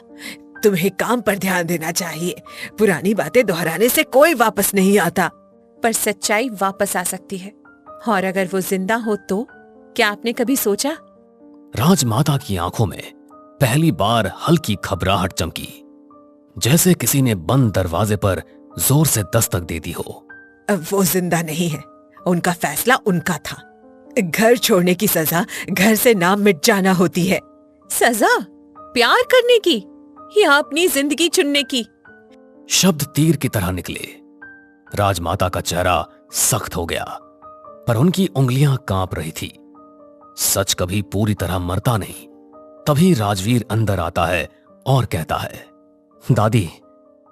तुम्हें काम पर ध्यान देना चाहिए। पुरानी बातें दोहराने से कोई वापस नहीं आता। पर सच्चाई वापस आ सकती है, और अगर वो जिंदा हो तो? क्या आपने कभी सोचा? राजमाता की आंखों में पहली बार हल्की घबराहट चमकी, जैसे किसी ने बंद दरवाजे पर जोर से दस्तक दे दी हो। अब वो जिंदा नहीं है। उनका फैसला उनका था। घर छोड़ने की सजा घर से नाम मिट जाना होती है। सजा प्यार करने की या अपनी जिंदगी चुनने की? शब्द तीर की तरह निकले। राजमाता का चेहरा सख्त हो गया, पर उनकी उंगलियां कांप रही थी। सच कभी पूरी तरह मरता नहीं। तभी राजवीर अंदर आता है और कहता है, दादी,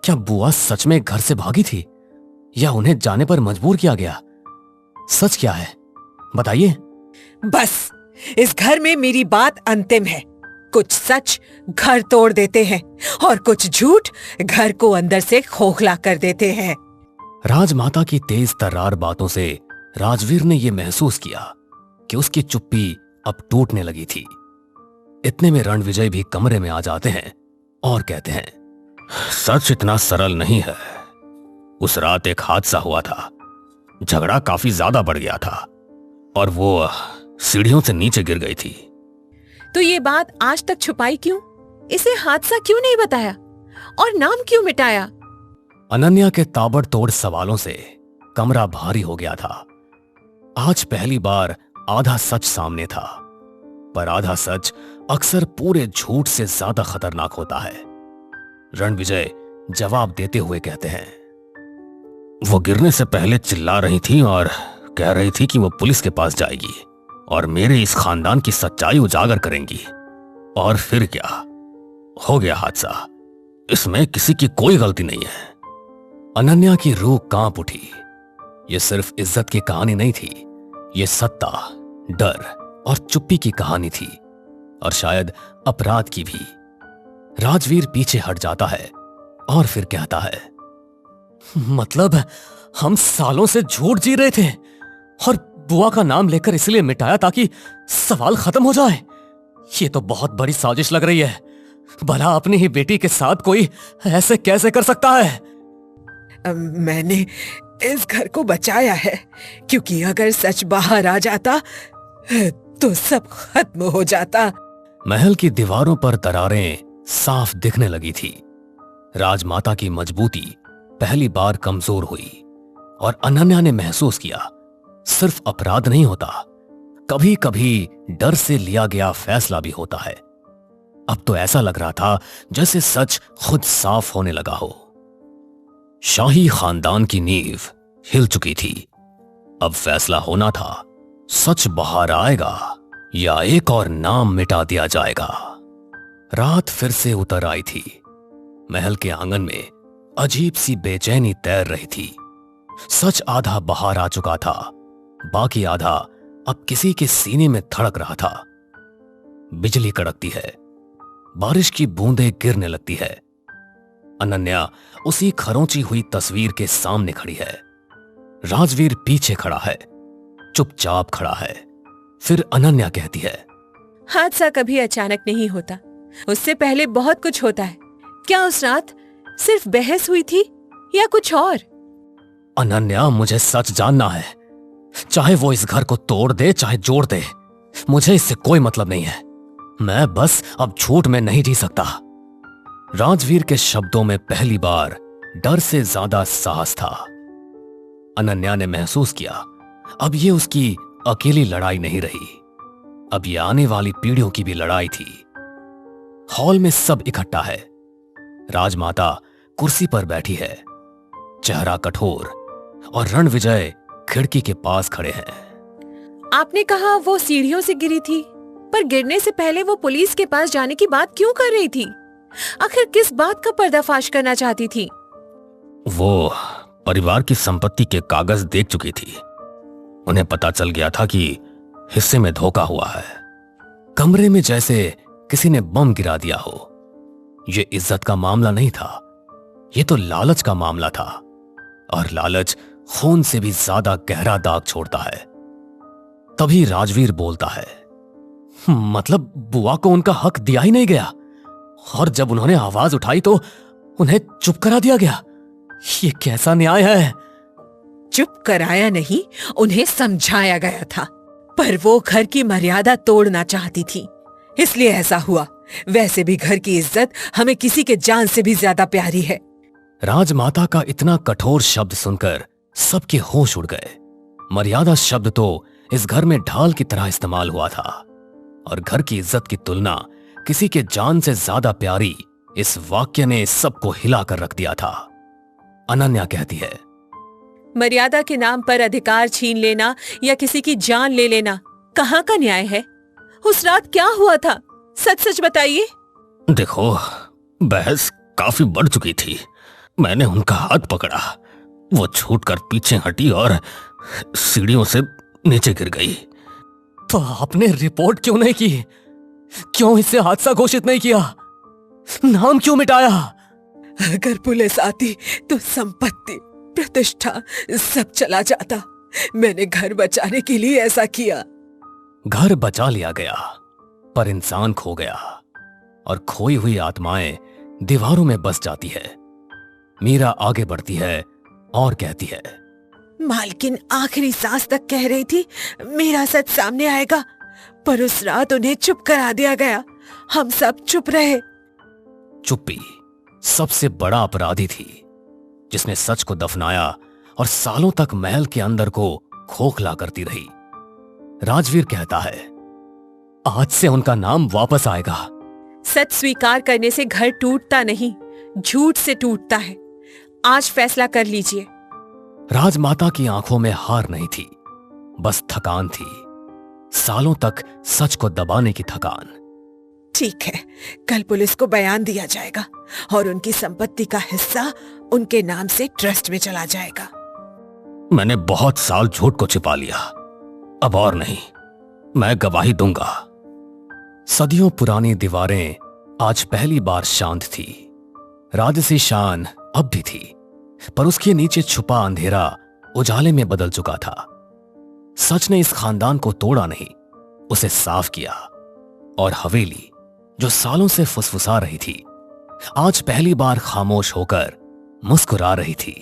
क्या बुआ सच में घर से भागी थी या उन्हें जाने पर मजबूर किया गया? सच क्या है, बताइए। बस, इस घर में मेरी बात अंतिम है। कुछ सच घर तोड़ देते हैं और कुछ झूठ घर को अंदर से खोखला कर देते हैं। राजमाता की तेज तर्रार बातों से राजवीर ने यह महसूस किया कि उसकी चुप्पी अब टूटने लगी थी। इतने में रणविजय भी कमरे में आ जाते हैं और कहते हैं, सच इतना सरल नहीं है। उस रात एक हादसा हुआ था। झगड़ा काफी ज्यादा बढ़ गया था और वो सीढ़ियों से नीचे गिर गई थी। तो ये बात आज तक छुपाई क्यों? इसे हादसा क्यों नहीं बताया और नाम क्यों मिटाया? अनन्या के ताबड़तोड़ सवालों से कमरा भारी हो गया था। आज पहली बार आधा सच सामने था, पर आधा सच अक्सर पूरे झूठ से ज्यादा खतरनाक होता है। रणविजय जवाब देते हुए कहते हैं, वो गिरने से पहले चिल्ला रही थी और कह रही थी कि वो पुलिस के पास जाएगी और मेरे इस खानदान की सच्चाई उजागर करेंगी। और फिर क्या हो गया? हादसा। इसमें किसी की कोई गलती नहीं है। अनन्या की रूह कांप उठी। यह सिर्फ इज्जत की कहानी नहीं थी, यह सत्ता, डर और चुप्पी की कहानी थी, और शायद अपराध की भी। राजवीर पीछे हट जाता है और फिर कहता है, मतलब हम सालों से झूठ जी रहे थे और बुआ का नाम लेकर इसलिए मिटाया ताकि सवाल खत्म हो जाए। ये तो बहुत बड़ी साजिश लग रही है। भला अपनी ही बेटी के साथ कोई ऐसे कैसे कर सकता है? मैंने इस घर को बचाया है, क्योंकि अगर सच बाहर आ जाता तो सब खत्म हो जाता। महल की दीवारों पर दरारें साफ दिखने लगी थी। राजमाता की मजबूती पहली बार कमजोर हुई और अनन्या ने महसूस किया, सिर्फ अपराध नहीं होता, कभी कभी डर से लिया गया फैसला भी होता है। अब तो ऐसा लग रहा था जैसे सच खुद साफ होने लगा हो। शाही खानदान की नींव हिल चुकी थी। अब फैसला होना था, सच बाहर आएगा या एक और नाम मिटा दिया जाएगा। रात फिर से उतर आई थी। महल के आंगन में अजीब सी बेचैनी तैर रही थी। सच आधा बाहर आ चुका था, बाकी आधा अब किसी के सीने में धड़क रहा था। बिजली कड़कती है, बारिश की बूंदें गिरने लगती है। अनन्या उसी खरोंची हुई तस्वीर के सामने खड़ी है। राजवीर पीछे खड़ा है, चुपचाप खड़ा है। फिर अनन्या कहती है, हादसा कभी अचानक नहीं होता, उससे पहले बहुत कुछ होता है। क्या उस रात सिर्फ बहस हुई थी या कुछ और? अनन्या, मुझे सच जानना है। चाहे वो इस घर को तोड़ दे चाहे जोड़ दे, मुझे इससे कोई मतलब नहीं है। मैं बस अब झूठ में नहीं जी सकता। राजवीर के शब्दों में पहली बार डर से ज्यादा साहस था। अनन्या ने महसूस किया, अब ये उसकी अकेली लड़ाई नहीं रही, अब ये आने वाली पीढ़ियों की भी लड़ाई थी। हॉल में सब इकट्ठा है। राजमाता कुर्सी पर बैठी है, चेहरा कठोर, और रणविजय खिड़की के पास खड़े हैं। आपने कहा वो सीढ़ियों से गिरी थी, पर गिरने से पहले वो पुलिस के पास जाने की बात क्यों कर रही थी? आखिर किस बात का पर्दाफाश करना चाहती थी? वो परिवार की संपत्ति के कागज देख चुकी थी। उन्हें पता चल गया था कि हिस्से में धोखा हुआ है। कमरे में जैसे किसी ने बम गिरा दिया हो। यह इज्जत का मामला नहीं था, यह तो लालच का मामला था, और लालच खून से भी ज्यादा गहरा दाग छोड़ता है। तभी राजवीर बोलता है, मतलब बुआ को उनका हक दिया ही नहीं गया, और जब उन्होंने आवाज उठाई तो उन्हें चुप करा दिया गया। ये कैसा न्याय है? चुप कराया नहीं, उन्हें समझाया गया था, पर वो घर की मर्यादा तोड़ना चाहती थी, इसलिए ऐसा हुआ। वैसे भी घर की इज्जत हमें किसी के जान से भी ज्यादा प्यारी है। राजमाता का इतना कठोर शब्द सुनकर सबके होश उड़ गए। मर्यादा शब्द तो इस घर में ढाल की तरह इस्तेमाल हुआ था, और घर की इज्जत की तुलना किसी के जान से ज्यादा प्यारी इस वाक्य ने सबको हिलाकर रख दिया था। अनन्या कहती है, मर्यादा के नाम पर अधिकार छीन लेना या किसी की जान ले लेना कहाँ का न्याय है? उस रात क्या हुआ था, सच सच बताइए। देखो, बहस काफी बढ़ चुकी थी। मैंने उनका हाथ पकड़ा, वो छूटकर पीछे हटी और सीढ़ियों से नीचे गिर गई। तो आपने रिपोर्ट क्यों नहीं की? क्यों इसे हादसा घोषित नहीं किया? नाम क्यों मिटाया? अगर पुलिस आती तो संपत्ति, प्रतिष्ठा सब चला जाता। मैंने घर बचाने के लिए ऐसा किया। घर बचा लिया गया, पर इंसान खो गया, और खोई हुई आत्माएं दीवारों में बस जाती है। मीरा आगे बढ़ती है और कहती है, मालकिन आखिरी सांस तक कह रही थी मेरा सच सामने आएगा, पर उस रात उन्हें चुप करा दिया गया। हम सब चुप रहे। चुप्पी सबसे बड़ा अपराधी थी, जिसने सच को दफनाया और सालों तक महल के अंदर को खोखला करती रही। राजवीर कहता है, आज से उनका नाम वापस आएगा। सच स्वीकार करने से घर टूटता नहीं, झूठ से टूटता है। आज फैसला कर लीजिए। राजमाता की आंखों में हार नहीं थी, बस थकान थी, सालों तक सच को दबाने की थकान। ठीक है, कल पुलिस को बयान दिया जाएगा और उनकी संपत्ति का हिस्सा उनके नाम से ट्रस्ट में चला जाएगा। मैंने बहुत साल झूठ को छिपा लिया, अब और नहीं, मैं गवाही दूंगा। सदियों पुरानी दीवारें आज पहली बार शांत थी। राजसी शान अब भी थी, पर उसके नीचे छुपा अंधेरा उजाले में बदल चुका था। सच ने इस खानदान को तोड़ा नहीं, उसे साफ किया, और हवेली जो सालों से फुसफुसा रही थी, आज पहली बार खामोश होकर मुस्कुरा रही थी।